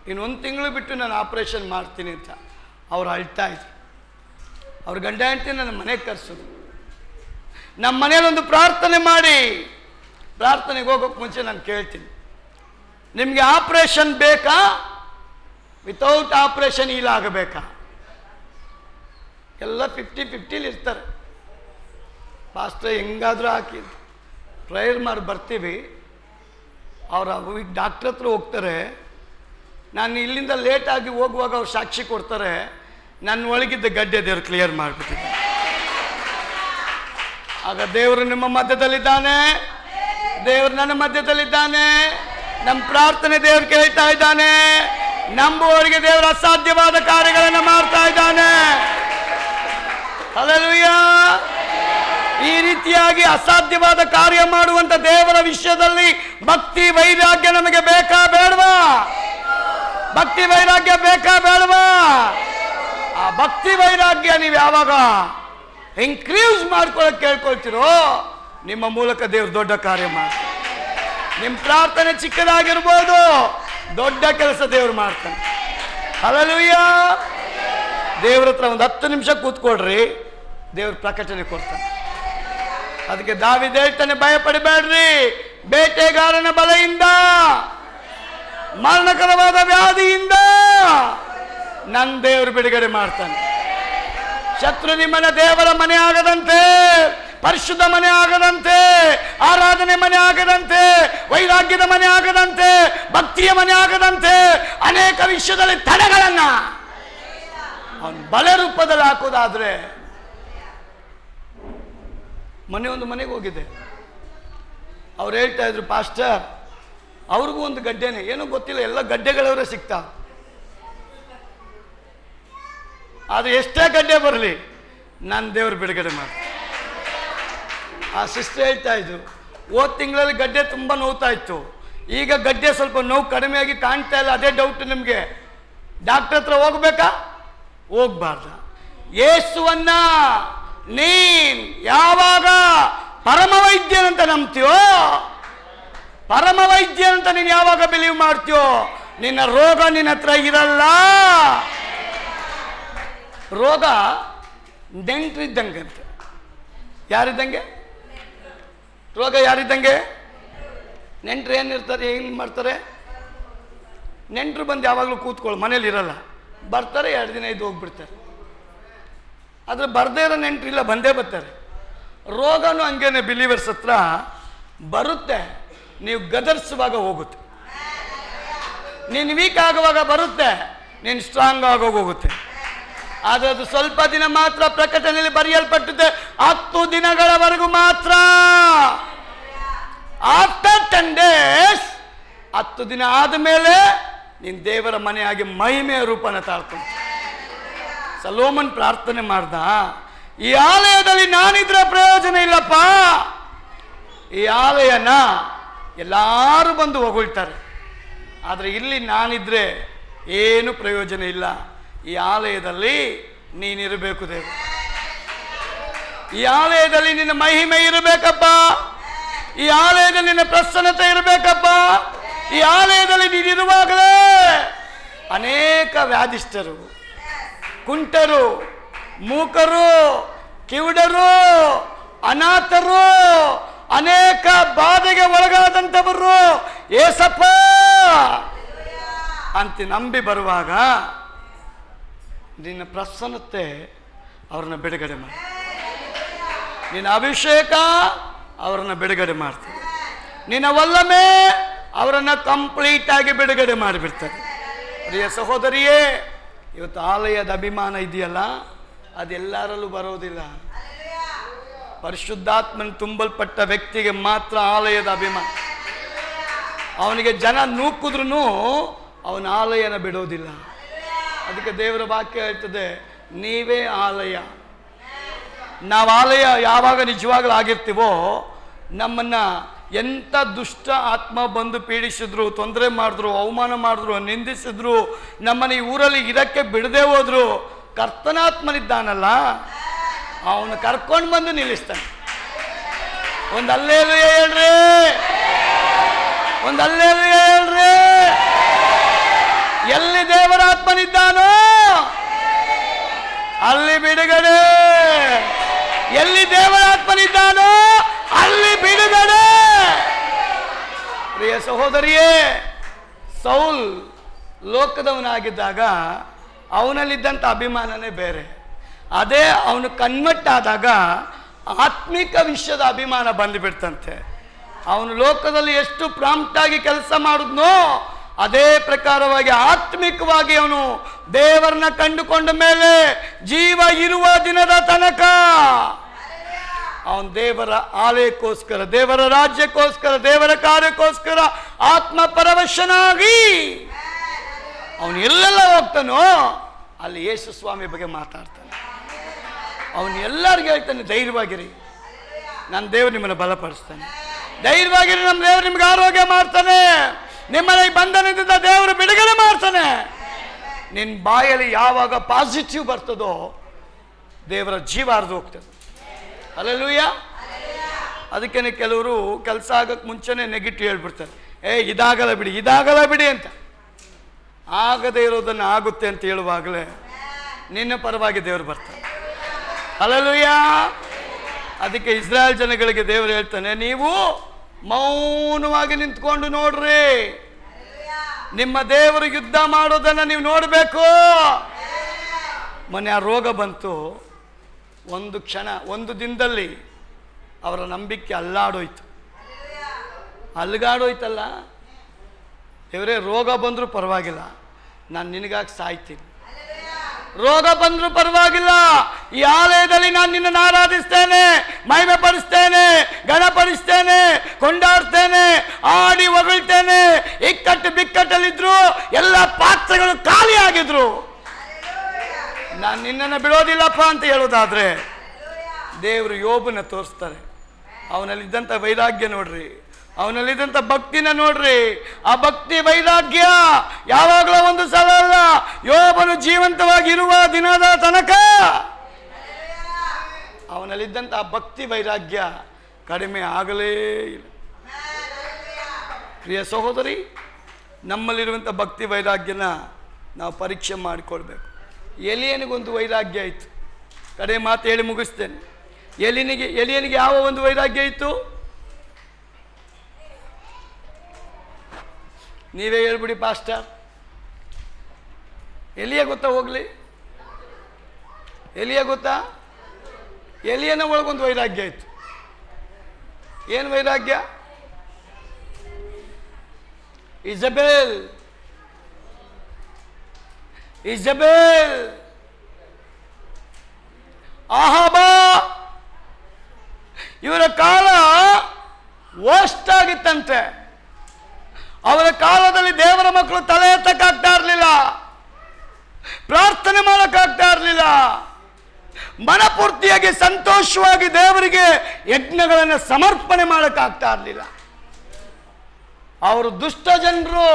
ಇನ್ನು 1 ತಿಂಗಳು ಬಿಟ್ಟು ನಾನು ಆಪ್ರೇಷನ್ ಮಾಡ್ತೀನಿ ಅಂತ. ಅವ್ರು ಅಳ್ತಾ ಇದ್ರು. ಅವ್ರ ಗಂಡ ಹೆಂಡತಿ ನನ್ನ ಮನೆಗೆ ಕರೆಸಿದ್ರು. ನಮ್ಮ ಮನೇಲಿ ಒಂದು ಪ್ರಾರ್ಥನೆ ಮಾಡಿ, ಪ್ರಾರ್ಥನೆಗೆ ಹೋಗೋಕ್ಕೆ ಮುಂಚೆ ನಾನು ಕೇಳ್ತೀನಿ, ನಿಮಗೆ ಆಪ್ರೇಷನ್ ಬೇಕಾ, ವಿತೌಟ್ ಆಪ್ರೇಷನ್ ಇಲ್ಲ ಆಗಬೇಕಾ? ಎಲ್ಲ 50-50 ಇರ್ತಾರೆ. ಪಾಸ್ಟರ್ ಹೆಂಗಾದರೂ ಹಾಕಿ ಪ್ರೇಯರ್ ಮಾಡಿ ಬರ್ತೀವಿ. ಅವ್ರು ಈಗ ಡಾಕ್ಟ್ರ್ ಹತ್ರ ಹೋಗ್ತಾರೆ. ನಾನು ಇಲ್ಲಿಂದ ಲೇಟಾಗಿ ಹೋಗುವಾಗ ಅವ್ರು ಸಾಕ್ಷಿ ಕೊಡ್ತಾರೆ, ನನ್ನ ಒಳಗಿದ್ದ ಗಡ್ಡೆ ದೇವರು ಕ್ಲಿಯರ್ ಮಾಡಿಬಿಟ್ಟಿದ್ದೆ. ಆಗ ದೇವರು ನಿಮ್ಮ ಮಧ್ಯದಲ್ಲಿದ್ದಾನೆ, ದೇವರು ನನ್ನ ಮಧ್ಯದಲ್ಲಿದ್ದಾನೆ. ನಮ್ಮ ಪ್ರಾರ್ಥನೆ ದೇವರು ಕೇಳ್ತಾ ಇದ್ದಾನೆ. ನಂಬುವವರಿಗೆ ದೇವರು ಅಸಾಧ್ಯವಾದ ಕಾರ್ಯಗಳನ್ನು ಮಾಡ್ತಾ ಇದ್ದಾನೆ. ಹಲ್ಲೆಲೂಯಾ. ಈ ರೀತಿಯಾಗಿ ಅಸಾಧ್ಯವಾದ ಕಾರ್ಯ ಮಾಡುವಂತ ದೇವರ ವಿಷಯದಲ್ಲಿ ಭಕ್ತಿ ವೈರಾಗ್ಯ ನಮಗೆ ಬೇಕಾ ಬೇಡವಾ? ಭಕ್ತಿ ವೈರಾಗ್ಯ ಬೇಕಾ ಬೇಡವಾ? ಆ ಭಕ್ತಿ ವೈರಾಗ್ಯ ನೀವು ಯಾವಾಗ ಇನ್ಕ್ರೀಸ್ ಮಾಡ್ಕೊಳ್ಳೋಕೆ ಕೇಳ್ಕೊಳ್ತಿರೋ, ನಿಮ್ಮ ಮೂಲಕ ದೇವರು ದೊಡ್ಡ ಕಾರ್ಯ ಮಾಡ್ತಾರೆ. ನಿಮ್ಮ ಪ್ರಾರ್ಥನೆ ಚಿಕ್ಕದಾಗಿರ್ಬೋದು, ದೊಡ್ಡ ಕೆಲಸ ದೇವರು ಮಾಡ್ತಾನೆ. ಹಲ್ಲೆಲೂಯಾ. ದೇವ್ರ ಹತ್ರ ಒಂದು 10 ನಿಮಿಷ ಕೂತ್ಕೊಡ್ರಿ, ದೇವ್ರ ಪ್ರಕಟಣೆ ಕೊಡ್ತಾನೆ. ಅದಕ್ಕೆ ದಾವೀದ ಹೇಳ್ತಾನೆ, ಭಯಪಡಬೇಡ್ರಿ, ಬೇಟೆಗಾರನ ಬಲೆಯಿಂದ, ಮರಣಕರವಾದ ವ್ಯಾಧಿಯಿಂದ ನನ್ನ ದೇವರು ಬಿಡುಗಡೆ ಮಾಡ್ತಾನೆ. ಶತ್ರು ನಿಮ್ಮನ್ನ ದೇವರ ಮನೆ ಆಗದಂತೆ, ಪರಿಶುದ್ಧ ಮನೆ ಆಗದಂತೆ, ಆರಾಧನೆ ಮನೆ ಆಗದಂತೆ, ವೈರಾಗ್ಯದ ಮನೆ ಆಗದಂತೆ, ಭಕ್ತಿಯ ಮನೆ ಆಗದಂತೆ ಅನೇಕ ವಿಷಯದಲ್ಲಿ ತಡೆಗಳನ್ನ ಅವನು ಬಲೆ ರೂಪದಲ್ಲಿ ಹಾಕೋದಾದ್ರೆ. ಒಂದು ಮನೆಗೆ ಹೋಗಿದೆ. ಅವ್ರು ಹೇಳ್ತಾ ಇದ್ರು, ಪಾಸ್ಟರ್ ಅವ್ರಿಗೂ ಒಂದು ಗಡ್ಡೆನೇ, ಏನೋ ಗೊತ್ತಿಲ್ಲ, ಎಲ್ಲ ಗಡ್ಡೆಗಳವರೇ ಸಿಗ್ತಾ. ಅದು ಎಷ್ಟೇ ಗಡ್ಡೆ ಬರಲಿ ನನ್ನ ದೇವರು ಬಿಡುಗಡೆ ಮಾಡಿ. ಆ ಸಿಸ್ಟರ್ ಹೇಳ್ತಾ ಇದ್ರು, ಹೋದ ತಿಂಗಳಲ್ಲಿ ಗಡ್ಡೆ ತುಂಬ ನೋವ್ತಾ ಇತ್ತು, ಈಗ ಗಡ್ಡೆ ಸ್ವಲ್ಪ ನೋವು ಕಡಿಮೆಯಾಗಿ ಕಾಣ್ತಾ ಇಲ್ಲ. ಅದೇ ಡೌಟ್ ನಿಮಗೆ. ಡಾಕ್ಟರ್ ಹತ್ರ ಹೋಗ್ಬೇಕಾ? ಹೋಗ್ಬಾರ್ದ? ಯೇಸುವನ್ನ ನೀನ್ ಯಾವಾಗ ಪರಮ ವೈದ್ಯನಂತ ನಂಬ್ತೀಯೋ, ಪರಮ ವೈದ್ಯನಂತ ನೀನು ಯಾವಾಗ ಬಿಲೀವ್ ಮಾಡ್ತೀಯೋ, ನಿನ್ನ ರೋಗ ನಿನ್ನ ಹತ್ರ ಇರಲ್ಲ. ರೋಗ ನೆಂಟ್ರಿದ್ದಂಗೆ ಅಂತ. ಯಾರಿದ್ದಂಗೆ? ರೋಗ ಯಾರಿದ್ದಂಗೆ? ನೆಂಟ್ರು ಏನಿರ್ತಾರೆ, ಏನು ಮಾಡ್ತಾರೆ? ನೆಂಟ್ರು ಬಂದು ಯಾವಾಗಲೂ ಕೂತ್ಕೊಳ್ಳಿ, ಮನೇಲಿ ಇರಲ್ಲ, ಬರ್ತಾರೆ, 2 ದಿನ ಇದ್ದು ಹೋಗ್ಬಿಡ್ತಾರೆ. ಆದರೆ ಬರದೇ ಇರೋ ನೆಂಟ್ರು ಇಲ್ಲ, ಬಂದೇ ಬರ್ತಾರೆ. ರೋಗನೂ ಹಂಗೇನೆ, ಬಿಲೀವರ್ಸ್ ಹತ್ರ ಬರುತ್ತೆ, ನೀವು ಗದರ್ಸುವಾಗ ಹೋಗುತ್ತೆ. ನೀನು ವೀಕ್ ಆಗುವಾಗ ಬರುತ್ತೆ, ನೀನು ಸ್ಟ್ರಾಂಗ್ ಆಗೋಗುತ್ತೆ. ಆದರೆ ಅದು ಸ್ವಲ್ಪ ದಿನ ಮಾತ್ರ. ಪ್ರಕಟಣೆಯಲ್ಲಿ ಬರೆಯಲ್ಪಟ್ಟಿದೆ, 10 ದಿನಗಳವರೆಗೂ ಮಾತ್ರ. ಆಫ್ಟರ್ 10 days 10 ದಿನ ಆದಮೇಲೆ ನೀನು ದೇವರ ಮನೆಯಾಗಿ ಮಹಿಮೆಯ ರೂಪನ ತಾಳ್ಕೊಂತ. ಸೊಲೊಮನ್ ಪ್ರಾರ್ಥನೆ ಮಾಡ್ದ, ಈ ಆಲಯದಲ್ಲಿ ನಾನಿದ್ರೆ ಪ್ರಯೋಜನ ಇಲ್ಲಪ್ಪ. ಈ ಆಲಯನ ಎಲ್ಲರೂ ಬಂದು ಹೊಗಳ್ತಾರೆ, ಆದರೆ ಇಲ್ಲಿ ನಾನಿದ್ರೆ ಏನು ಪ್ರಯೋಜನ ಇಲ್ಲ. ಈ ಆಲಯದಲ್ಲಿ ನೀನಿರಬೇಕು ದೇವ. ಈ ಆಲಯದಲ್ಲಿ ನಿನ್ನ ಮಹಿಮೆ ಇರಬೇಕಪ್ಪ. ಈ ಆಲಯದಲ್ಲಿ ನಿನ್ನ ಪ್ರಸನ್ನತೆ ಇರಬೇಕಪ್ಪ. ಈ ಆಲಯದಲ್ಲಿ ನೀನಿರುವಾಗಲೇ ಅನೇಕ ವ್ಯಾಧಿಷ್ಠರು, ಕುಂಟರು, ಮೂಕರು, ಕಿವುಡರು, ಅನಾಥರು, ಅನೇಕ ಬಾಧೆಗೆ ಒಳಗಾದಂಥವರು ಏಸಪ್ಪ ಅಂತ ನಂಬಿ ಬರುವಾಗ ನಿನ್ನ ಪ್ರಸನ್ನತೆ ಅವ್ರನ್ನ ಬಿಡುಗಡೆ ಮಾಡಿ, ನಿನ್ನ ಅಭಿಷೇಕ ಅವರನ್ನು ಬಿಡುಗಡೆ ಮಾಡ್ತದೆ, ನಿನ್ನ ವಲ್ಲಮೆ ಅವರನ್ನು ಕಂಪ್ಲೀಟ್ ಆಗಿ ಬಿಡುಗಡೆ ಮಾಡಿಬಿಡ್ತದೆ. ಪ್ರಿಯ ಸಹೋದರಿಯೇ, ಇವತ್ತು ಆಲಯದ ಅಭಿಮಾನ ಇದೆಯಲ್ಲ, ಅದೆಲ್ಲರಲ್ಲೂ ಬರೋದಿಲ್ಲ. ಪರಿಶುದ್ಧಾತ್ಮನ ತುಂಬಲ್ಪಟ್ಟ ವ್ಯಕ್ತಿಗೆ ಮಾತ್ರ ಆಲಯದ ಅಭಿಮಾನ. ಅವನಿಗೆ ಜನ ನೂಕಿದ್ರೂ ಅವನ ಆಲಯನ ಬಿಡೋದಿಲ್ಲ. ಅದಕ್ಕೆ ದೇವರ ವಾಕ್ಯ ಹೇಳ್ತದೆ, ನೀವೇ ಆಲಯ. ನಾವು ಆಲಯ ಯಾವಾಗ ನಿಜವಾಗ್ಲೂ ಆಗಿರ್ತೀವೋ, ನಮ್ಮನ್ನು ಎಂಥ ದುಷ್ಟ ಆತ್ಮ ಬಂದು ಪೀಡಿಸಿದ್ರು, ತೊಂದರೆ ಮಾಡಿದ್ರು, ಅವಮಾನ ಮಾಡಿದ್ರು, ನಿಂದಿಸಿದ್ರು, ನಮ್ಮನ್ನು ಈ ಊರಲ್ಲಿ ಇರಕ್ಕೆ ಬಿಡದೆ ಹೋದ್ರು, ಕರ್ತನಾತ್ಮನಿದ್ದಾನಲ್ಲ, ಅವನು ಕರ್ಕೊಂಡು ಬಂದು ನಿಲ್ಲಿಸ್ತಾನೆ. ಒಂದು ಅಲ್ಲೇಲುಯ್ಯ ಹೇಳ್ರಿ, ಒಂದು ಅಲ್ಲೇಲುಯ್ಯ ಹೇಳ್ರಿ. ಎಲ್ಲಿ ದೇವರ ಆತ್ಮನಿದ್ದಾನೋ ಅಲ್ಲಿ ಬಿಡುಗಡೆ. ಎಲ್ಲಿ ದೇವರ ಆತ್ಮನಿದ್ದಾನೋ ಅಲ್ಲಿ ಬಿಡುಗಡೆ. ಪ್ರಿಯ ಸಹೋದರಿಯೇ, ಸೌಲ್ ಲೋಕದವನಾಗಿದ್ದಾಗ ಅವನಲ್ಲಿದ್ದಂಥ ಅಭಿಮಾನನೇ ಬೇರೆ. ಅದೇ ಅವನು ಕನ್ವಟ್ಟಾದಾಗ ಆತ್ಮಿಕ ವಿಷಯದ ಅಭಿಮಾನ ಬಂದುಬಿಡ್ತಂತೆ. ಅವನು ಲೋಕದಲ್ಲಿ ಎಷ್ಟು ಪ್ರಾಂಪ್ಟಾಗಿ ಕೆಲಸ ಮಾಡಿದ್ನೋ ಅದೇ ಪ್ರಕಾರವಾಗಿ ಆತ್ಮಿಕವಾಗಿ ಅವನು ದೇವರನ್ನ ಕಂಡುಕೊಂಡ ಮೇಲೆ ಜೀವ ಇರುವ ದಿನದ ತನಕ ಅವನು ದೇವರ ಆಲಯಕ್ಕೋಸ್ಕರ, ದೇವರ ರಾಜ್ಯಕ್ಕೋಸ್ಕರ, ದೇವರ ಕಾರ್ಯಕ್ಕೋಸ್ಕರ ಆತ್ಮ ಪರವಶನಾಗಿ ಅವನು ಎಲ್ಲೆಲ್ಲ ಹೋಗ್ತಾನೋ ಅಲ್ಲಿ ಯೇಸು ಸ್ವಾಮಿ ಬಗ್ಗೆ ಮಾತಾಡ್ತಾನೆ. ಅವನು ಎಲ್ಲರಿಗೂ ಹೇಳ್ತಾನೆ, ಧೈರ್ಯವಾಗಿರಿ, ನನ್ನ ದೇವರು ನಿಮ್ಮನ್ನು ಬಲಪಡಿಸ್ತಾನೆ. ಧೈರ್ಯವಾಗಿರಿ, ನಮ್ಮ ದೇವರು ನಿಮ್ಗೆ ಆರೋಗ್ಯ ಮಾಡ್ತಾನೆ. ನಿಮ್ಮನ್ನ ಈ ಬಂಧನದಿಂದ ದೇವರು ಬಿಡುಗಡೆ ಮಾಡ್ತಾನೆ. ನಿನ್ನ ಬಾಯಲ್ಲಿ ಯಾವಾಗ ಪಾಸಿಟಿವ್ ಬರ್ತದೋ ದೇವರ ಜೀವ ಹರಿದು ಹೋಗ್ತದೆ. ಹಲ್ಲೆಲೂಯಾ. ಅದಕ್ಕೇನೆ ಕೆಲವರು ಕೆಲಸ ಆಗಕ್ಕೆ ಮುಂಚೆನೆ ನೆಗೆಟಿವ್ ಹೇಳ್ಬಿಡ್ತಾರೆ, ಇದಾಗಲ್ಲ ಬಿಡಿ, ಇದಾಗಲ್ಲ ಬಿಡಿ ಅಂತ. ಆಗದೇ ಇರೋದನ್ನು ಆಗುತ್ತೆ ಅಂತ ಹೇಳುವಾಗಲೇ ನಿನ್ನ ಪರವಾಗಿ ದೇವರು ಬರ್ತಾರೆ. ಹಲ್ಲೆಲೂಯಾ. ಅದಕ್ಕೆ ಇಸ್ರಾಯೇಲ್ ಜನಗಳಿಗೆ ದೇವರು ಹೇಳ್ತಾನೆ, ನೀವು ಮೌನವಾಗಿ ನಿಂತ್ಕೊಂಡು ನೋಡ್ರಿ, ನಿಮ್ಮ ದೇವರು ಯುದ್ಧ ಮಾಡೋದನ್ನು ನೀವು ನೋಡಬೇಕು. ಮೊನ್ನೆ ಆ ರೋಗ ಬಂತು, ಒಂದು ಕ್ಷಣ, ಒಂದು ದಿನದಲ್ಲಿ ಅವರ ನಂಬಿಕೆ ಅಲ್ಗಾಡೋಯ್ತಲ್ಲ. ದೇವರೇ, ರೋಗ ಬಂದರೂ ಪರವಾಗಿಲ್ಲ, ನಾನು ನಿನಗಾಗಿ ಸಾಯ್ತೀನಿ. ರೋಗ ಬಂದರೂ ಪರವಾಗಿಲ್ಲ, ಈ ಆಲಯದಲ್ಲಿ ನಾನು ನಿನ್ನನ್ನು ಆರಾಧಿಸ್ತೇನೆ, ಮಹಿಮೆ ಪಡಿಸ್ತೇನೆ, ಗಣಪಡಿಸ್ತೇನೆ, ಕೊಂಡಾಡ್ತೇನೆ, ಆಡಿ ಹೊಗಳ್ತೇನೆ. ಇಕ್ಕಟ್ಟು ಬಿಕ್ಕಟ್ಟಲ್ಲಿದ್ರು ಎಲ್ಲ ಪಾತ್ರಗಳು ಖಾಲಿಯಾಗಿದ್ರು, ನಾನು ನಿನ್ನನ್ನು ಬಿಡೋದಿಲ್ಲಪ್ಪ ಅಂತ ಹೇಳೋದಾದ್ರೆ ದೇವರು ಯೋಬನ ತೋರಿಸ್ತಾರೆ. ಅವನಲ್ಲಿದ್ದಂಥ ವೈರಾಗ್ಯ ನೋಡ್ರಿ, ಅವನಲ್ಲಿದ್ದಂಥ ಭಕ್ತಿನ ನೋಡ್ರಿ. ಆ ಭಕ್ತಿ ವೈರಾಗ್ಯ ಯಾವಾಗಲೂ ಒಂದು ಸಲ ಅಲ್ಲ, ಯೋಬನು ಜೀವಂತವಾಗಿರುವ ದಿನದ ತನಕ ಅವನಲ್ಲಿದ್ದಂಥ ಭಕ್ತಿ ವೈರಾಗ್ಯ ಕಡಿಮೆ ಆಗಲೇ ಇಲ್ಲ. ಪ್ರಿಯ ಸಹೋದರಿ, ನಮ್ಮಲ್ಲಿರುವಂಥ ಭಕ್ತಿ ವೈರಾಗ್ಯನ ನಾವು ಪರೀಕ್ಷೆ ಮಾಡಿಕೊಳ್ಬೇಕು. ಎಲಿಯನಿಗೊಂದು ವೈರಾಗ್ಯ ಇತ್ತು. ಕಡೆ ಮಾತು ಹೇಳಿ ಮುಗಿಸ್ತೇನೆ. ಎಲಿಯನಿಗೆ ಯಾವ ಒಂದು ವೈರಾಗ್ಯ ಇತ್ತು? ನೀವೇ ಹೇಳ್ಬಿಡಿ ಪಾಸ್ಟರ್. ಎಲಿಯ ಗೊತ್ತಾ? ಹೋಗ್ಲಿ, ಎಲಿಯ ಗೊತ್ತಾ? ಎಲಿಯನ ಒಳಗೊಂದು ವೈರಾಗ್ಯ ಇತ್ತು. ಏನು ವೈರಾಗ್ಯ? ಇಜಬೇಲ್ ಆಹಾಬ, ಇವರ ಕಾಲ ವರ್ಸ್ಟ್ ಆಗಿ ಇತ್ತಂತೆ. ಅವರ ಕಾಲದಲ್ಲಿ ದೇವರ ಮಕ್ಕಳು ತಲೆ ಎತ್ತಕ್ಕಾಗ್ತಾ ಇರಲಿಲ್ಲ, ಪ್ರಾರ್ಥನೆ ಮಾಡಕ್ಕಾಗ್ತಾ ಇರಲಿಲ್ಲ, ಮನಪೂರ್ತಿಯಾಗಿ ಸಂತೋಷವಾಗಿ ದೇವರಿಗೆ ಯಜ್ಞಗಳನ್ನು ಸಮರ್ಪಣೆ ಮಾಡಕ್ಕಾಗ್ತಾ ಇರಲಿಲ್ಲ. ಅವರು ದುಷ್ಟ ಜನರು,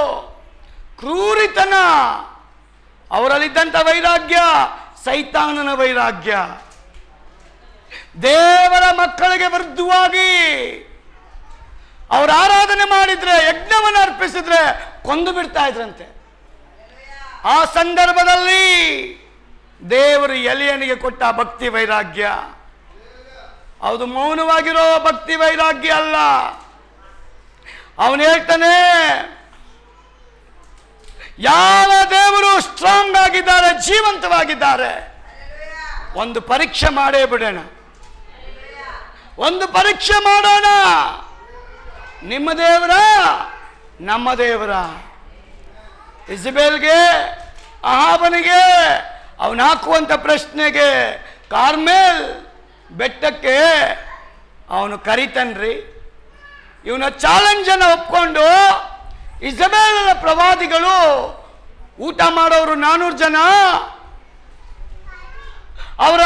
ಕ್ರೂರಿತನ, ಅವರಲ್ಲಿದ್ದಂಥ ವೈರಾಗ್ಯ ಸೈತಾನನ ವೈರಾಗ್ಯ. ದೇವರ ಮಕ್ಕಳಿಗೆ ವಿರುದ್ಧವಾಗಿ ಅವರು ಆರಾಧನೆ ಮಾಡಿದ್ರೆ, ಯಜ್ಞವನ್ನು ಅರ್ಪಿಸಿದ್ರೆ ಕೊಂದು ಬಿಡ್ತಾ ಇದ್ರಂತೆ. ಆ ಸಂದರ್ಭದಲ್ಲಿ ದೇವರು ಎಲಿಯನಿಗೆ ಕೊಟ್ಟ ಭಕ್ತಿ ವೈರಾಗ್ಯ, ಅದು ಮೌನವಾಗಿರೋ ಭಕ್ತಿ ವೈರಾಗ್ಯ ಅಲ್ಲ. ಅವನು ಹೇಳ್ತಾನೆ, ಯಾವ ದೇವರು ಸ್ಟ್ರಾಂಗ್ ಆಗಿದ್ದಾರೆ, ಜೀವಂತವಾಗಿದ್ದಾರೆ, ಒಂದು ಪರೀಕ್ಷೆ ಮಾಡೇ ಬಿಡೋಣ, ಒಂದು ಪರೀಕ್ಷೆ ಮಾಡೋಣ. ನಿಮ್ಮ ದೇವರ, ನಮ್ಮ ದೇವರ? ಇಜಬೇಲ್ಗೆ, ಅಹಾಬನಿಗೆ ಅವನು ಹಾಕುವಂತ ಪ್ರಶ್ನೆಗೆ ಕಾರ್ಮೆಲ್ ಬೆಟ್ಟಕ್ಕೆ ಅವನು ಕರಿತನ್ರಿ. ಇವನ ಚಾಲೆಂಜ್ ಅನ್ನು ಒಪ್ಕೊಂಡು ಇಜಬೇಲನ ಪ್ರವಾದಿಗಳು ಊಟ ಮಾಡೋರು 400 ಜನ, ಅವರ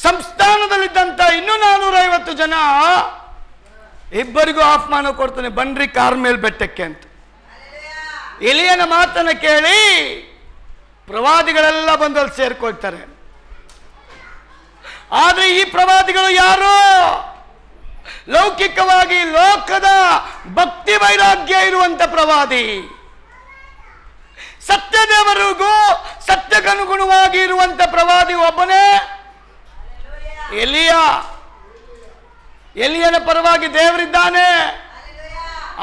ಸಂಸ್ಥಾನದಲ್ಲಿದ್ದಂಥ ಇನ್ನೂ 450 ಜನ, ಇಬ್ಬರಿಗೂ ಆಹ್ವಾನ ಕೊಡ್ತಾನೆ, ಬನ್ರಿ ಕಾರ್ಮೆಲ್ ಬೆಟ್ಟಕ್ಕೆ ಅಂತ. ಎಲಿಯನ ಮಾತನ್ನು ಕೇಳಿ ಪ್ರವಾದಿಗಳೆಲ್ಲ ಬಂದು ಅಲ್ಲಿ ಸೇರ್ಕೊಳ್ತಾರೆ. ಆದ್ರೆ ಈ ಪ್ರವಾದಿಗಳು ಯಾರು? ಲೌಕಿಕವಾಗಿ ಲೋಕದ ಭಕ್ತಿ ವೈರಾಗ್ಯ ಇರುವಂತ ಪ್ರವಾದಿ. ಸತ್ಯದೇವರಿಗೂ ಸತ್ಯಕ್ಕನುಗುಣವಾಗಿ ಇರುವಂತ ಪ್ರವಾದಿ ಒಬ್ಬನೇ ಎಲಿಯ. ಎಲಿಯನ ಪರವಾಗಿ ದೇವರಿದ್ದಾನೆ,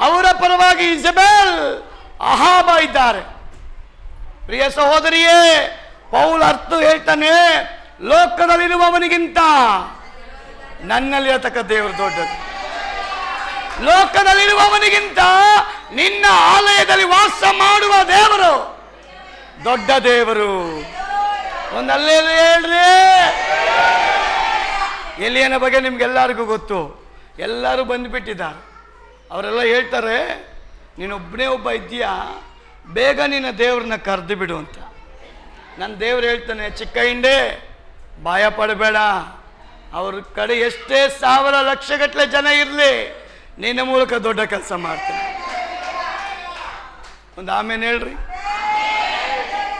ಅವರ ಪರವಾಗಿ ಇಜಬೇಲ್, ಅಹಾಬ ಇದ್ದಾರೆ. ಪ್ರಿಯ ಸಹೋದರಿಯೇ, ಪೌಲ್ ಅರ್ಥ ಹೇಳ್ತಾನೆ, ಲೋಕದಲ್ಲಿರುವವನಿಗಿಂತ ನನ್ನಲ್ಲಿ ಅತಕ ದೇವರು ದೊಡ್ಡದು. ಲೋಕದಲ್ಲಿರುವವನಿಗಿಂತ ನಿನ್ನ ಆಲಯದಲ್ಲಿ ವಾಸ ಮಾಡುವ ದೇವರು ದೊಡ್ಡ ದೇವರು. ಒಂದಲ್ಲೇ ಹೇಳ್ರಿ. ಎಲಿಯನ ಬಗ್ಗೆ ನಿಮ್ಗೆಲ್ಲರಿಗೂ ಗೊತ್ತು, ಎಲ್ಲರೂ ಬಂದುಬಿಟ್ಟಿದ್ದಾರೆ. ಅವರೆಲ್ಲ ಹೇಳ್ತಾರೆ, ನೀನೊಬ್ಬನೇ ಒಬ್ಬ ಇದೆಯಾ, ಬೇಗ ನಿನ್ನ ದೇವ್ರನ್ನ ಕರೆದು ಬಿಡು ಅಂತ. ನನ್ನ ದೇವ್ರು ಹೇಳ್ತಾನೆ, ಚಿಕ್ಕ ಹಿಂಡೆ ಭಯ ಪಡಬೇಡ, ಅವ್ರ ಕಡೆ ಎಷ್ಟೇ 1000 ಲಕ್ಷಗಟ್ಟಲೆ ಜನ ಇರಲಿ, ನಿನ್ನ ಮೂಲಕ ದೊಡ್ಡ ಕೆಲಸ ಮಾಡ್ತಾನೆ. ಒಂದು ಆಮೇಲೆ ಹೇಳ್ರಿ.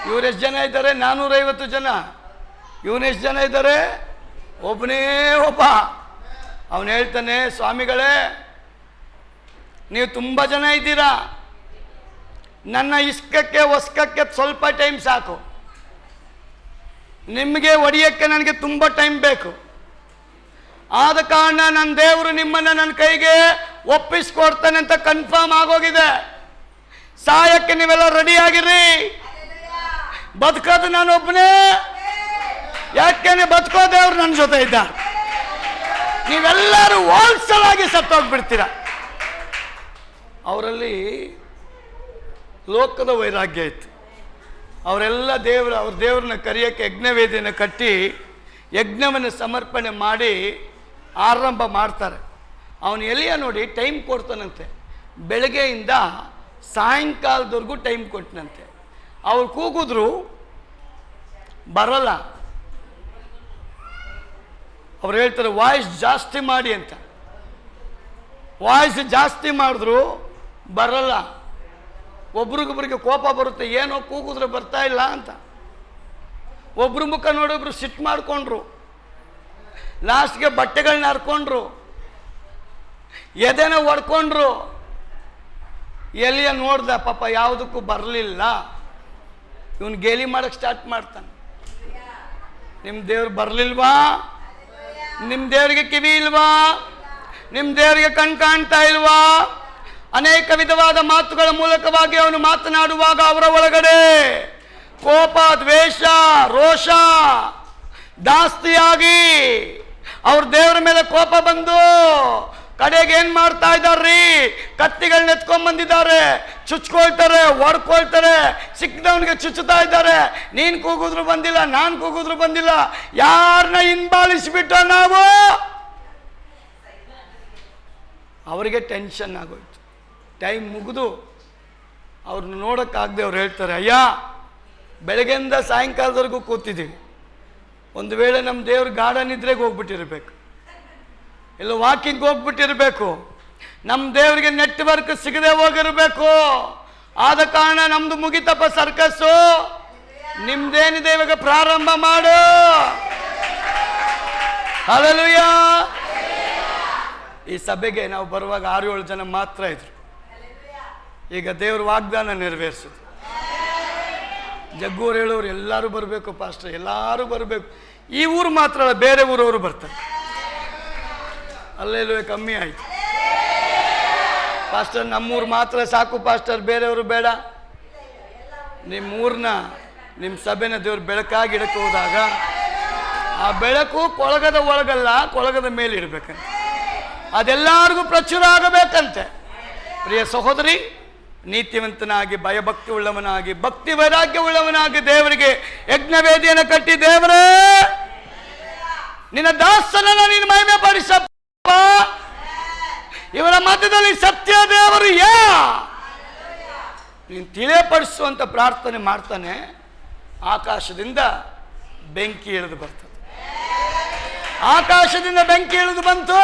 ಇವರೆಷ್ಟು ಜನ ಇದ್ದಾರೆ? 450 ಜನ. ಇವನೆಷ್ಟು ಜನ ಇದ್ದಾರೆ? ಒಬ್ಬನೇ ಒಬ್ಬ. ಅವನು ಹೇಳ್ತಾನೆ, ಸ್ವಾಮಿಗಳೇ, ನೀವು ತುಂಬ ಜನ ಇದ್ದೀರಾ, ನನ್ನ ಇಸ್ಕಕ್ಕೆ ಒಸ್ಕಕ್ಕೆ ಸ್ವಲ್ಪ ಟೈಮ್ ಸಾಕು, ನಿಮಗೆ ಒಡೆಯಕ್ಕೆ ನನಗೆ ತುಂಬ ಟೈಮ್ ಬೇಕು. ಆದ ಕಾರಣ ನನ್ನ ದೇವರು ನಿಮ್ಮನ್ನು ನನ್ನ ಕೈಗೆ ಒಪ್ಪಿಸ್ಕೊಡ್ತಾನೆ ಅಂತ ಕನ್ಫರ್ಮ್ ಆಗೋಗಿದೆ. ಸಾಯಕ್ಕೆ ನೀವೆಲ್ಲ ರೆಡಿ ಆಗಿರಿ. ಬದುಕೋದು ನಾನು ಒಬ್ಬನೇ, ಯಾಕೆಂದ್ರೆ ಬದುಕೋ ದೇವ್ರು ನನ್ನ ಜೊತೆ ಇದ್ದ. ನೀವೆಲ್ಲರೂ ಹೋಲ್ಸಲಾಗಿ ಸತ್ತೋಗ್ಬಿಡ್ತೀರ. ಅವರಲ್ಲಿ ಲೋಕದ ವೈರಾಗ್ಯ ಇತ್ತು. ಅವರೆಲ್ಲ ಅವ್ರ ದೇವ್ರನ್ನ ಕರೆಯೋಕ್ಕೆ ಯಜ್ಞವೇದಿಯನ್ನು ಕಟ್ಟಿ ಯಜ್ಞವನ್ನು ಸಮರ್ಪಣೆ ಮಾಡಿ ಆರಂಭ ಮಾಡ್ತಾರೆ. ಅವನು ಎಲಿಯ ನೋಡಿ ಟೈಮ್ ಕೊಡ್ತಾನಂತೆ, ಬೆಳಗ್ಗೆಯಿಂದ ಸಾಯಂಕಾಲದವರೆಗೂ ಟೈಮ್ ಕೊಟ್ಟನಂತೆ. ಅವ್ರು ಕೂಗಿದ್ರು ಬರಲ್ಲ. ಅವ್ರು ಹೇಳ್ತಾರೆ, ವಾಯ್ಸ್ ಜಾಸ್ತಿ ಮಾಡಿ ಅಂತ. ವಾಯ್ಸ್ ಜಾಸ್ತಿ ಮಾಡಿದ್ರು ಬರಲ್ಲ. ಒಬ್ರಿಗೊಬ್ರಿಗೆ ಕೋಪ ಬರುತ್ತೆ, ಏನೋ ಕೂಗಿದ್ರೆ ಬರ್ತಾ ಇಲ್ಲ ಅಂತ. ಒಬ್ರು ಮುಖ ನೋಡೊಬ್ರು ಸಿಟ್ಟು ಮಾಡಿಕೊಂಡ್ರು. ಲಾಸ್ಟ್ಗೆ ಬಟ್ಟೆಗಳನ್ನ ಹರ್ಕೊಂಡ್ರು, ಎದೆನ ಹೊಡ್ಕೊಂಡ್ರು. ಎಲಿಯ ನೋಡ್ದ, ಪಾಪ ಯಾವುದಕ್ಕೂ ಬರಲಿಲ್ಲ. ಇವನು ಗೇಲಿ ಮಾಡಕ್ಕೆ ಸ್ಟಾರ್ಟ್ ಮಾಡ್ತಾನೆ. ನಿಮ್ಮ ದೇವ್ರು ಬರಲಿಲ್ವಾ? ನಿಮ್ಮ ದೇವರಿಗೆ ಕಿವಿ ಇಲ್ವಾ? ನಿಮ್ಮ ದೇವರಿಗೆ ಕಣ್ ಕಾಣ್ತಾ ಇಲ್ವಾ? ಅನೇಕ ವಿಧವಾದ ಮಾತುಗಳ ಮೂಲಕವಾಗಿ ಅವನು ಮಾತನಾಡುವಾಗ ಅವರ ಒಳಗಡೆ ಕೋಪ, ದ್ವೇಷ, ರೋಷ ಜಾಸ್ತಿಯಾಗಿ ಅವ್ರ ದೇವರ ಮೇಲೆ ಕೋಪ ಬಂದು ಕಡೆಗೆ ಏನ್ ಮಾಡ್ತಾ ಇದ್ದಾರ್ರಿ, ಕತ್ತಿಗಳನ್ನ ಎತ್ಕೊಂಡ್ ಬಂದಿದ್ದಾರೆ, ಚುಚ್ಕೊಳ್ತಾರೆ, ಹೊಡ್ಕೊಳ್ತಾರೆ, ಸಿಕ್ಕದವನಿಗೆ ಚುಚ್ಚುತ್ತಾ ಇದ್ದಾರೆ. ನೀನ್ ಕೂಗಿದ್ರು ಬಂದಿಲ್ಲ, ನಾನ್ ಕೂಗಿದ್ರು ಬಂದಿಲ್ಲ, ಯಾರನ್ನ ಹಿಂಬಾಲಿಸ್ಬಿಟ್ಟು ನಾವು ಅವರಿಗೆ ಟೆನ್ಷನ್ ಆಗೋಯ್ತು. ಟೈಮ್ ಮುಗಿದು ಅವ್ರನ್ನ ನೋಡೋಕ್ಕಾಗದೆ ಅವ್ರು ಹೇಳ್ತಾರೆ, ಅಯ್ಯ ಬೆಳಗ್ಗೆಯಿಂದ ಸಾಯಂಕಾಲದವರೆಗೂ ಕೂತಿದ್ದೀವಿ, ಒಂದು ವೇಳೆ ನಮ್ಮ ದೇವ್ರ ಗಾಢ ನಿದ್ರೆಗೆ ಹೋಗ್ಬಿಟ್ಟಿರ್ಬೇಕು, ಇಲ್ಲ ವಾಕಿಂಗ್ ಹೋಗ್ಬಿಟ್ಟಿರ್ಬೇಕು, ನಮ್ಮ ದೇವರಿಗೆ ನೆಟ್ವರ್ಕ್ ಸಿಗದೆ ಹೋಗಿರ್ಬೇಕು. ಆದ ಕಾರಣ ನಮ್ದು ಮುಗಿತಪ್ಪ ಸರ್ಕಸ್ಸು, ನಿಮ್ದೇನಿದೆ ಇವಾಗ ಪ್ರಾರಂಭ ಮಾಡು. ಹಲ್ಲೆಲೂಯಾ. ಈ ಸಭೆಗೆ ನಾವು ಬರುವಾಗ 6-7 ಜನ ಮಾತ್ರ ಇದ್ರು. ಈಗ ದೇವ್ರ ವಾಗ್ದಾನ ನೆರವೇರಿಸಿದ್ರು. ಜಗ್ಗೂರು ಹೇಳೋರು ಎಲ್ಲರೂ ಬರಬೇಕು ಪಾಸ್ಟರ್, ಎಲ್ಲರೂ ಬರಬೇಕು. ಈ ಊರು ಮಾತ್ರ ಅಲ್ಲ, ಬೇರೆ ಊರವರು ಬರ್ತಾರೆ. ಅಲ್ಲೆಲ್ಲೂ ಕಮ್ಮಿ ಆಯಿತು ಪಾಸ್ಟರ್. ನಮ್ಮೂರು ಮಾತ್ರ ಸಾಕು ಪಾಸ್ಟರ್, ಬೇರೆಯವರು ಬೇಡ. ನಿಮ್ಮೂರನ್ನ ನಿಮ್ಮ ಸಭೆನ ದೇವ್ರು ಬೆಳಕಾಗಿ ಇಡಕ್ಕೆ ಹೋದಾಗ ಆ ಬೆಳಕು ಕೊಳಗದ ಒಳಗಲ್ಲ, ಕೊಳಗದ ಮೇಲೆ ಇಡಬೇಕಂತೆ. ಅದೆಲ್ಲರಿಗೂ ಪ್ರಚುರ ಆಗಬೇಕಂತೆ. ಪ್ರಿಯ ಸಹೋದರಿ, ನೀತಿವಂತನಾಗಿ ಭಯಭಕ್ತಿ ಉಳ್ಳವನಾಗಿ ಭಕ್ತಿ ವೈರಾಗ್ಯ ಉಳ್ಳವನಾಗಿ ದೇವರಿಗೆ ಯಜ್ಞವೇದಿಯನ್ನು ಕಟ್ಟಿ, ದೇವರೇ ನಿನ್ನ ದಾಸನನ್ನು ನೀನು ಮಹಿಮೆ ಪಡಿಸಪ್ಪ, ಇವರ ಮಧ್ಯದಲ್ಲಿ ಸತ್ಯ ದೇವರು ನೀನು ತಿಳಿಯಪಡಿಸುವಂತ ಪ್ರಾರ್ಥನೆ ಮಾಡ್ತಾನೆ. ಆಕಾಶದಿಂದ ಬೆಂಕಿ ಇಳಿದು ಬರ್ತದೆ. ಆಕಾಶದಿಂದ ಬೆಂಕಿ ಇಳಿದು ಬಂತು.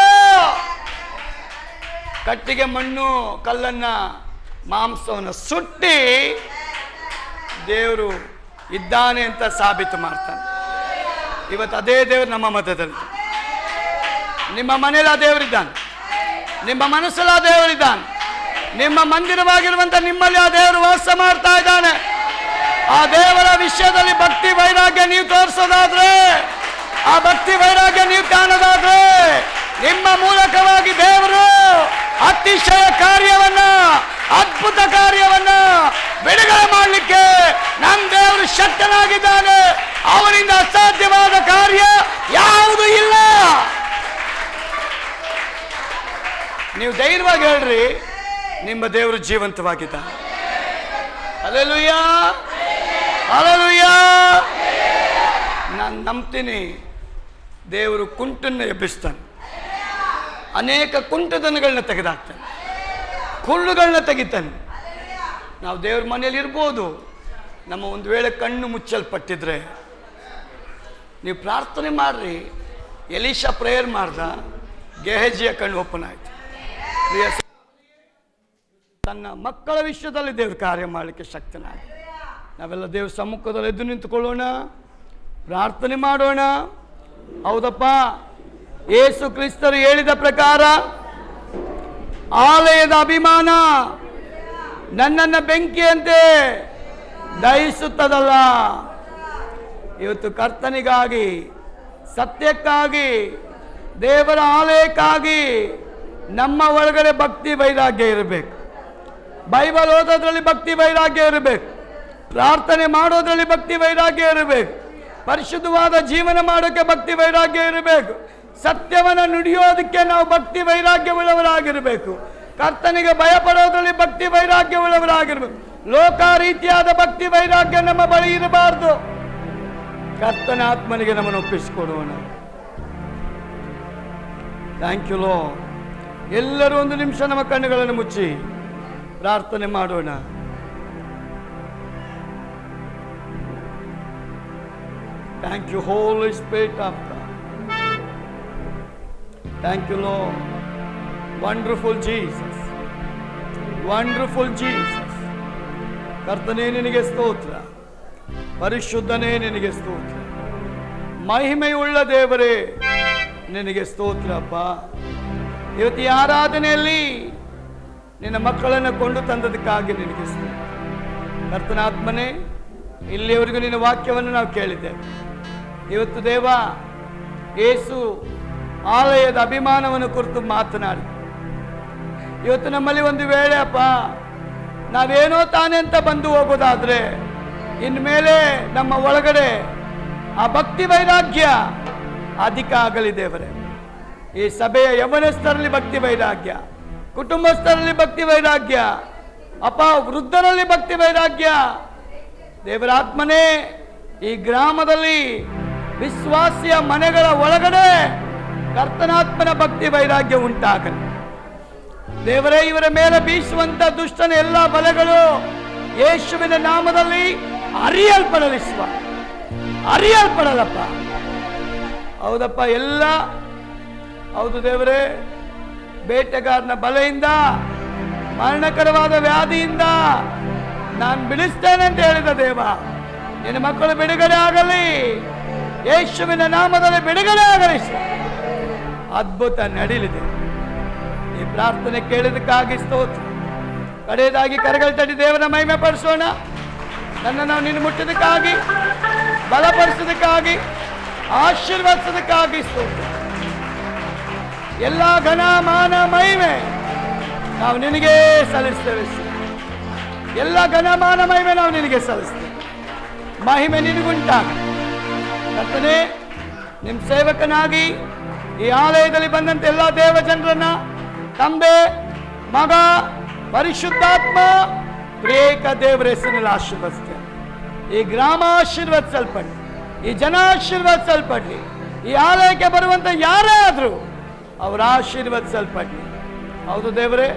ಕಟ್ಟಿಗೆ ಮಣ್ಣು ಕಲ್ಲನ್ನ ಮಾಂಸವನ್ನು ಸುಟ್ಟಿ ದೇವರು ಇದ್ದಾನೆ ಅಂತ ಸಾಬೀತು ಮಾಡ್ತಾನೆ. ಇವತ್ತು ಅದೇ ದೇವರು ನಮ್ಮ ಮಧ್ಯದಲ್ಲಿ, ನಿಮ್ಮ ಮನೇಲಿ ಆ ದೇವರಿದ್ದಾನೆ, ನಿಮ್ಮ ಮನಸ್ಸಲ್ಲಿ ಆ ದೇವರಿದ್ದಾನೆ, ನಿಮ್ಮ ಮಂದಿರವಾಗಿರುವಂತ ನಿಮ್ಮಲ್ಲಿ ಆ ದೇವರು ವಾಸ ಮಾಡ್ತಾ ಇದ್ದಾನೆ. ಆ ದೇವರ ವಿಷಯದಲ್ಲಿ ಭಕ್ತಿ ವೈರಾಗ್ಯ ನೀವು ತೋರಿಸೋದಾದ್ರೆ, ಆ ಭಕ್ತಿ ವೈರಾಗ್ಯ ನೀವು ಕಾಣೋದಾದ್ರೆ, ನಿಮ್ಮ ಮೂಲಕವಾಗಿ ದೇವರು ಅತಿಶಯ ಕಾರ್ಯವನ್ನ, ಅದ್ಭುತ ಕಾರ್ಯವನ್ನ ಬಿಡುಗಡೆ ಮಾಡಲಿಕ್ಕೆ ನಮ್ಮ ದೇವರು ಶಕ್ತನಾಗಿದ್ದಾನೆ. ಅವನಿಂದ ಅಸಾಧ್ಯವಾದ ಕಾರ್ಯ ಯಾವುದು ಇಲ್ಲ. ನೀವು ಧೈರ್ಯವಾಗಿ ಹೇಳ್ರಿ, ನಿಮ್ಮ ದೇವರು ಜೀವಂತವಾಗಿದ್ದಾನೆ. Hallelujah, hallelujah. ನಾನು ನಂಬ್ತೀನಿ, ದೇವರು ಕುಂಟನ್ನು ಎಬ್ಬಿಸ್ತಾನೆ, ಅನೇಕ ಕುಂಟದನಗಳನ್ನ ತೆಗೆದಾಕ್ತಾನೆ, ಕುರುಡುಗಳನ್ನ ತೆಗಿತಾನೆ. ನಾವು ದೇವ್ರ ಮನೆಯಲ್ಲಿ ಇರ್ಬೋದು, ನಮ್ಮ ಒಂದು ವೇಳೆ ಕಣ್ಣು ಮುಚ್ಚಲ್ಪಟ್ಟಿದ್ರೆ ನೀವು ಪ್ರಾರ್ಥನೆ ಮಾಡ್ರಿ. ಎಲೀಷಾ ಪ್ರೇಯರ್ ಮಾಡ್ದ, ಗೆಹಜಿಯ ಕಣ್ಣು ಓಪನ್ ಆಯ್ತು. ತನ್ನ ಮಕ್ಕಳ ವಿಷಯದಲ್ಲಿ ದೇವ್ರ ಕಾರ್ಯ ಮಾಡಲಿಕ್ಕೆ ಶಕ್ತನಾಗಿ, ನಾವೆಲ್ಲ ದೇವ್ರ ಸಮ್ಮುಖದಲ್ಲಿ ಎದ್ದು ನಿಂತುಕೊಳ್ಳೋಣ, ಪ್ರಾರ್ಥನೆ ಮಾಡೋಣ. ಹೌದಪ್ಪ, ಯೇಸು ಕ್ರಿಸ್ತರು ಹೇಳಿದ ಪ್ರಕಾರ ಆಲಯದ ಅಭಿಮಾನ ನನ್ನನ್ನು ಬೆಂಕಿಯಂತೆ ದಹಿಸುತ್ತದಲ್ಲ. ಇವತ್ತು ಕರ್ತನಿಗಾಗಿ, ಸತ್ಯಕ್ಕಾಗಿ, ದೇವರ ಆಲಯಕ್ಕಾಗಿ ನಮ್ಮ ಒಳಗಡೆ ಭಕ್ತಿ ವೈರಾಗ್ಯ ಇರಬೇಕು. ಬೈಬಲ್ ಓದೋದ್ರಲ್ಲಿ ಭಕ್ತಿ ವೈರಾಗ್ಯ ಇರಬೇಕು. ಪ್ರಾರ್ಥನೆ ಮಾಡೋದ್ರಲ್ಲಿ ಭಕ್ತಿ ವೈರಾಗ್ಯ ಇರಬೇಕು. ಪರಿಶುದ್ಧವಾದ ಜೀವನ ಮಾಡೋಕ್ಕೆ ಭಕ್ತಿ ವೈರಾಗ್ಯ ಇರಬೇಕು. ಸತ್ಯವನ್ನು ನುಡಿಯೋದಕ್ಕೆ ನಾವು ಭಕ್ತಿ ವೈರಾಗ್ಯವುಳ್ಳವರಾಗಿರಬೇಕು. ಕರ್ತನಿಗೆ ಭಯ ಪಡೋದ್ರಲ್ಲಿ ಭಕ್ತಿ ವೈರಾಗ್ಯವುಳ್ಳವರಾಗಿರ್ಬೇಕು. ಲೋಕ ರೀತಿಯಾದ ಭಕ್ತಿ ವೈರಾಗ್ಯ ನಮ್ಮ ಬಳಿ ಇರಬಾರ್ದು. ಕರ್ತನ ಆತ್ಮನಿಗೆ ನಮ್ಮನ್ನು ಒಪ್ಪಿಸಿಕೊಡೋಣ. Thank you lord. ಎಲ್ಲರೂ ಒಂದು ನಿಮಿಷ ನಮ್ಮ ಕಣ್ಣುಗಳನ್ನು ಮುಚ್ಚಿ ಪ್ರಾರ್ಥನೆ ಮಾಡೋಣ. Thank you, Holy Spirit of God. Thank you, Lord. Wonderful Jesus. Wonderful Jesus. ಕರ್ತನೇ ನಿನಗೆ ಸ್ತೋತ್ರ, ಪರಿಶುದ್ಧನೇ ನಿನಗೆ ಸ್ತೋತ್ರ, ಮಹಿಮೆಯುಳ್ಳ ದೇವರೇ ನಿನಗೆ ಸ್ತೋತ್ರ ಅಪ್ಪ. ಇವತ್ತು ಈ ಆರಾಧನೆಯಲ್ಲಿ ನಿನ್ನ ಮಕ್ಕಳನ್ನು ಕೊಂಡು ತಂದದಕ್ಕಾಗಿ ನಿನಗೆ ಸ್ತೋತ್ರ. ಕರ್ತನಾತ್ಮನೇ, ಇಲ್ಲಿಯವರೆಗೂ ನಿನ್ನ ವಾಕ್ಯವನ್ನು ನಾವು ಕೇಳಿದ್ದೇವೆ. ಇವತ್ತು ದೇವ ಯೇಸು ಆಲಯದ ಅಭಿಮಾನವನ್ನು ಕುರಿತು ಮಾತನಾಡಿ, ಇವತ್ತು ನಮ್ಮಲ್ಲಿ ಒಂದು ವೇಳೆ ಅಪ್ಪ ನಾವೇನೋ ತಾನೇ ಅಂತ ಬಂದು ಹೋಗೋದಾದ್ರೆ, ಇನ್ಮೇಲೆ ನಮ್ಮ ಒಳಗಡೆ ಆ ಭಕ್ತಿ ವೈರಾಗ್ಯ ಅಧಿಕ ಆಗಲಿ ದೇವರೇ. ಈ ಸಭೆಯ ಯವನಸ್ಥರಲ್ಲಿ ಭಕ್ತಿ ವೈರಾಗ್ಯ, ಕುಟುಂಬಸ್ಥರಲ್ಲಿ ಭಕ್ತಿ ವೈರಾಗ್ಯ, ಅಪ್ಪ ವೃದ್ಧರಲ್ಲಿ ಭಕ್ತಿ ವೈರಾಗ್ಯ. ದೇವರಾತ್ಮನೇ, ಈ ಗ್ರಾಮದಲ್ಲಿ ವಿಶ್ವಾಸಿಯ ಮನೆಗಳ ಒಳಗಡೆ ಕರ್ತನಾತ್ಮನ ಭಕ್ತಿ ವೈರಾಗ್ಯ ಉಂಟಾಗಲಿ. ದೇವರೇ, ಇವರ ಮೇಲೆ ಬೀಸುವಂತ ದುಷ್ಟನ ಎಲ್ಲ ಬಲಗಳು ಯೇಸುವಿನ ನಾಮದಲ್ಲಿ ಅರಿಯಲ್ಪಡಲಿ ಸ್ವಾಮಿ, ಅರಿಯಲ್ಪಡಲಪ್ಪ. ಹೌದಪ್ಪ, ಎಲ್ಲ ಹೌದು ದೇವರೇ. ಬೇಟೆಗಾರನ ಬಲೆಯಿಂದ, ಮರಣಕರವಾದ ವ್ಯಾಧಿಯಿಂದ ನಾನು ಬಿಡಿಸ್ತೇನೆ ಅಂತ ಹೇಳಿದ ದೇವ, ನಿನ್ನ ಮಕ್ಕಳು ಬಿಡುಗಡೆ ಆಗಲಿ, ಯೇಸುವಿನ ನಾಮದಲ್ಲಿ ಬಿಡುಗಡೆ ಆಗಲಿ. ಅದ್ಭುತ ನಡೀಲಿದೆ. ಈ ಪ್ರಾರ್ಥನೆ ಕೇಳಿದಕ್ಕಾಗಿ ಸ್ತೋತ್ರ. ಕಡೆಯದಾಗಿ ಕರಗಳು ತಟ್ಟಿ ದೇವರ ಮಹಿಮೆ ಪಡಿಸೋಣ. ನನ್ನನ್ನು ನಿನ್ನ ಮುಟ್ಟಿದಕ್ಕಾಗಿ, ಬಲಪಡಿಸೋದಕ್ಕಾಗಿ, ಆಶೀರ್ವದಿಸೋದಕ್ಕಾಗಿ ಸ್ತೋತ್ರ. ಎಲ್ಲ ಘನ ಮಾನ ಮಹಿಮೆ ನಾವು ನಿನಗೆ ಸಲ್ಲಿಸ್ತೇವೆ. ಎಲ್ಲ ಘನ ಮಾನ ಮಹಿಮೆ ನಾವು ನಿನಗೆ ಸಲ್ಲಿಸ್ತೇವೆ. ಮಹಿಮೆ ನಿನಗುಂಟಾಗ ಕರ್ತನೇ, ನಿಮ್ಮ ಸೇವಕನಾಗಿ ಈ ಆಲಯದಲ್ಲಿ ಬಂದಂತೆ ಎಲ್ಲ ದೇವ ಜನರನ್ನ ತಂದೆ, ಮಗ, ಪರಿಶುದ್ಧಾತ್ಮ ಏಕ ದೇವರ ಹೆಸರಿನಲ್ಲಿ ಆಶೀರ್ವದಿಸ್ತೇನೆ. ಈ ಗ್ರಾಮ ಆಶೀರ್ವದಿಸಲ್ಪಡಲಿ, ಈ ಜನ ಆಶೀರ್ವದಿಸಲ್ಪಡಲಿ, ಈ ಆಲಯಕ್ಕೆ ಬರುವಂತ ಯಾರೇ ಆದರೂ ಅವರ ಆಶೀರ್ವದಿಸಲ್ಪಡಲಿ. ಹೌದು ದೇವರೇ,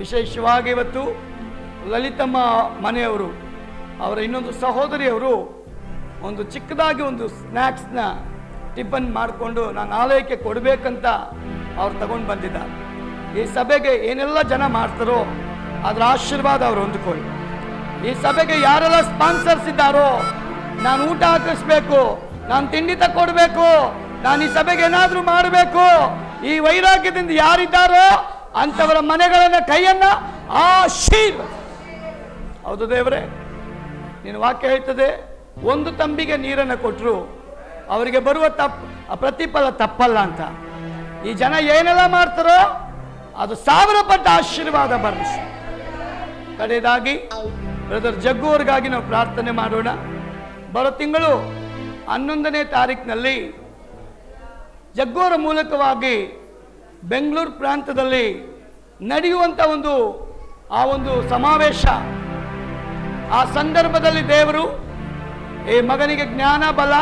ವಿಶೇಷವಾಗಿ ಇವತ್ತು ಲಲಿತಮ್ಮ ಮನೆಯವರು, ಅವರ ಇನ್ನೊಂದು ಸಹೋದರಿಯವರು ಒಂದು ಚಿಕ್ಕದಾಗಿ ಒಂದು ಸ್ನ್ಯಾಕ್ಸ್ನ ಟಿಫನ್ ಮಾಡಿಕೊಂಡು ನಾನು ಆಲಯಕ್ಕೆ ಕೊಡಬೇಕಂತ ಅವ್ರು ತಗೊಂಡು ಬಂದಿದ್ದಾರೆ. ಈ ಸಭೆಗೆ ಏನೆಲ್ಲ ಜನ ಮಾಡ್ತಾರೋ ಅದರ ಆಶೀರ್ವಾದ ಅವರು ಹೊಂದಿಕೊಳ್ಳಿ. ಈ ಸಭೆಗೆ ಯಾರೆಲ್ಲ ಸ್ಪಾನ್ಸರ್ಸ್ ಇದ್ದಾರೋ, ನಾನು ಊಟ ಹಾಕಿಸ್ಬೇಕು, ನಾನು ತಿಂಡಿ ತಕ್ಕೊಡ್ಬೇಕು, ನಾನು ಈ ಸಭೆಗೆ ಏನಾದರೂ ಮಾಡಬೇಕು, ಈ ವೈರಾಗ್ಯದಿಂದ ಯಾರಿದ್ದಾರೋ ಅಂಥವರ ಮನೆಗಳನ್ನ ಕೈಯನ್ನ ಆಶೀರ್ವಾದ. ಹೌದು ದೇವರೇ, ನಿನ್ನ ವಾಕ್ಯ ಹೇಳ್ತದೆ, ಒಂದು ತಂಬಿಗೆ ನೀರನ್ನು ಕೊಟ್ಟರು ಅವರಿಗೆ ಬರುವ ಪ್ರತಿಫಲ ತಪ್ಪಲ್ಲ ಅಂತ. ಈ ಜನ ಏನೆಲ್ಲ ಮಾಡ್ತಾರೋ ಅದು 1000 ಪಟ್ಟು ಆಶೀರ್ವಾದ ಬರಲಿ. ಕಡೆಯದಾಗಿ ಬ್ರದರ್ ಜಗ್ಗು ಅವ್ರಿಗಾಗಿ ನಾವು ಪ್ರಾರ್ಥನೆ ಮಾಡೋಣ. ಬರೋ ತಿಂಗಳು 11ನೇ ತಾರೀಕಿನಲ್ಲಿ ಜಗ್ಗೋರ ಮೂಲಕವಾಗಿ ಬೆಂಗಳೂರು ಪ್ರಾಂತದಲ್ಲಿ ನಡೆಯುವಂಥ ಒಂದು ಸಮಾವೇಶ. ಆ ಸಂದರ್ಭದಲ್ಲಿ ದೇವರು ಈ ಮಗನಿಗೆ ಜ್ಞಾನ, ಬಲ,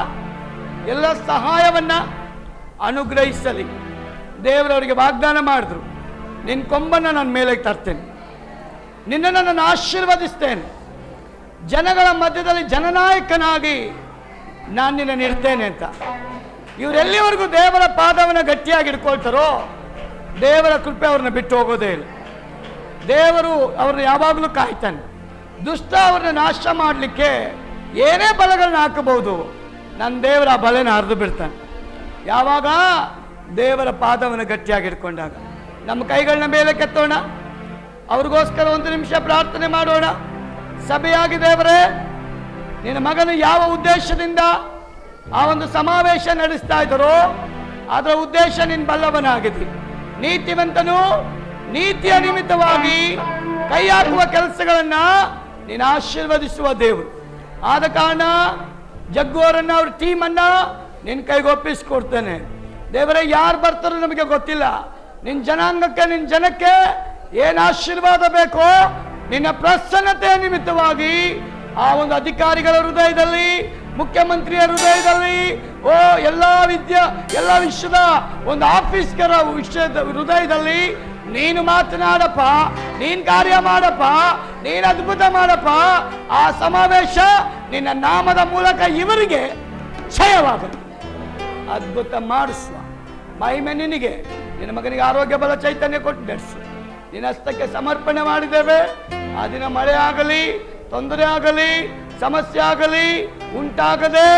ಎಲ್ಲ ಸಹಾಯವನ್ನ ಅನುಗ್ರಹಿಸಲಿ. ದೇವರವರಿಗೆ ವಾಗ್ದಾನ ಮಾಡಿದ್ರು, ನಿನ್ನ ಕೊಂಬನ್ನು ನನ್ನ ಮೇಲೆ ತರ್ತೇನೆ, ನಿನ್ನನ್ನು ನಾನು ಆಶೀರ್ವದಿಸ್ತೇನೆ, ಜನಗಳ ಮಧ್ಯದಲ್ಲಿ ಜನನಾಯಕನಾಗಿ ನಾನು ನಿನ್ನನ್ನು ಇರ್ತೇನೆ ಅಂತ. ಇವರೆಲ್ಲಿವರೆಗೂ ದೇವರ ಪಾದವನ್ನು ಗಟ್ಟಿಯಾಗಿ ಹಿಡ್ಕೊಳ್ತಾರೋ ದೇವರ ಕೃಪೆ ಅವ್ರನ್ನ ಬಿಟ್ಟು ಹೋಗೋದೇ ಇಲ್ಲ. ದೇವರು ಅವ್ರನ್ನ ಯಾವಾಗಲೂ ಕಾಯ್ತಾನೆ. ದುಷ್ಟ ಅವ್ರನ್ನ ನಾಶ ಮಾಡಲಿಕ್ಕೆ ಏನೇ ಬಲಗಳನ್ನ ಹಾಕಬಹುದು, ನನ್ನ ದೇವರ ಆ ಬಲೆನ ಹರಿದು ಬಿಡ್ತಾನೆ. ಯಾವಾಗ ದೇವರ ಪಾದವನ್ನು ಗಟ್ಟಿಯಾಗಿ ಹಿಡ್ಕೊಂಡಾಗ. ನಮ್ಮ ಕೈಗಳನ್ನ ಮೇಲೆ ಕೆತ್ತೋಣ, ಅವ್ರಿಗೋಸ್ಕರ 1 ನಿಮಿಷ ಪ್ರಾರ್ಥನೆ ಮಾಡೋಣ. ಸಭೆಯಾಗಿ ದೇವರೇ, ನಿನ್ನ ಮಗನು ಯಾವ ಉದ್ದೇಶದಿಂದ ಆ ಒಂದು ಸಮಾವೇಶ ನಡೆಸ್ತಾ ಇದ್ದಾರೋ ಅದರ ಉದ್ದೇಶ ನಿನ್ನ ಬಲ್ಲವನಾಗಿದೆ. ನೀತಿವಂತನು ನೀತಿಯ ನಿಮಿತ್ತವಾಗಿ ಕೈ ಹಾಕುವ ಕೆಲಸಗಳನ್ನ ನೀನು ಆಶೀರ್ವದಿಸುವ ದೇವರು. ಆದ ಕಾರಣ ಜಗ್ಗೋರನ್ನ, ಅವ್ರ ಟೀಮನ್ನ ನಿನ್ನ ಕೈಗೆ ಒಪ್ಪಿಸ್ಕೊಡ್ತೇನೆ. ದೇವರೇ, ಯಾರು ಬರ್ತಾರೋ ನಮಗೆ ಗೊತ್ತಿಲ್ಲ. ನಿನ್ನ ಜನಾಂಗಕ್ಕೆ, ನಿನ್ನ ಜನಕ್ಕೆ ಏನು ಆಶೀರ್ವಾದ ಬೇಕೋ ನಿನ್ನ ಪ್ರಸನ್ನತೆಯ ನಿಮಿತ್ತವಾಗಿ ಆ ಒಂದು ಅಧಿಕಾರಿಗಳ ಹೃದಯದಲ್ಲಿ, ಮುಖ್ಯಮಂತ್ರಿಯ ಹೃದಯದಲ್ಲಿ, ಎಲ್ಲ ವಿಶ್ವದ ಒಂದು ಆಫೀಸ್ಗರ ವಿಷಯದ ಹೃದಯದಲ್ಲಿ ನೀನು ಮಾತನಾಡಪ್ಪ, ನೀನು ಕಾರ್ಯ ಮಾಡಪ್ಪ, ನೀನು ಅದ್ಭುತ ಮಾಡಪ್ಪ. ಆ ಸಮಾವೇಶ ನಿನ್ನ ನಾಮದ ಮೂಲಕ ಇವರಿಗೆ ಕ್ಷಯವಾಗಲಿ. ಅದ್ಭುತ ಮಾಡಿಸುವ ಮಹಿಮೆ ನಿನಗೆ. ನಿನ್ನ ಮಗನಿಗೆ ಆರೋಗ್ಯ, ಬಲ, ಚೈತನ್ಯ ಕೊಟ್ಟು ನಡೆಸು. ನಿನ್ನ ಹಸ್ತಕ್ಕೆ ಸಮರ್ಪಣೆ ಮಾಡಿದ್ದೇವೆ. ಆ ದಿನ ಮಳೆ ಆಗಲಿ, ತೊಂದರೆ ಆಗಲಿ, ಸಮಸ್ಯೆ ಆಗಲಿ ಉಂಟಾಗದೆ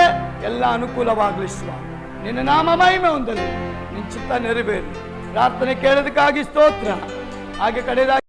ಎಲ್ಲ ಅನುಕೂಲವಾಗಲಿ ಸ್ವಾಮಿ. ನಿನ್ನ ನಾಮ ಮಹಿಮೆ ಹೊಂದಲಿ, ನಿನ್ನ ಚಿತ್ತ ನೆರವೇರಲಿ. ಪ್ರಾರ್ಥನೆ ಕೇಳೋದಕ್ಕಾಗಿ ಸ್ತೋತ್ರ. ಹಾಗೆ ಕಡೆಯದಾಗಿ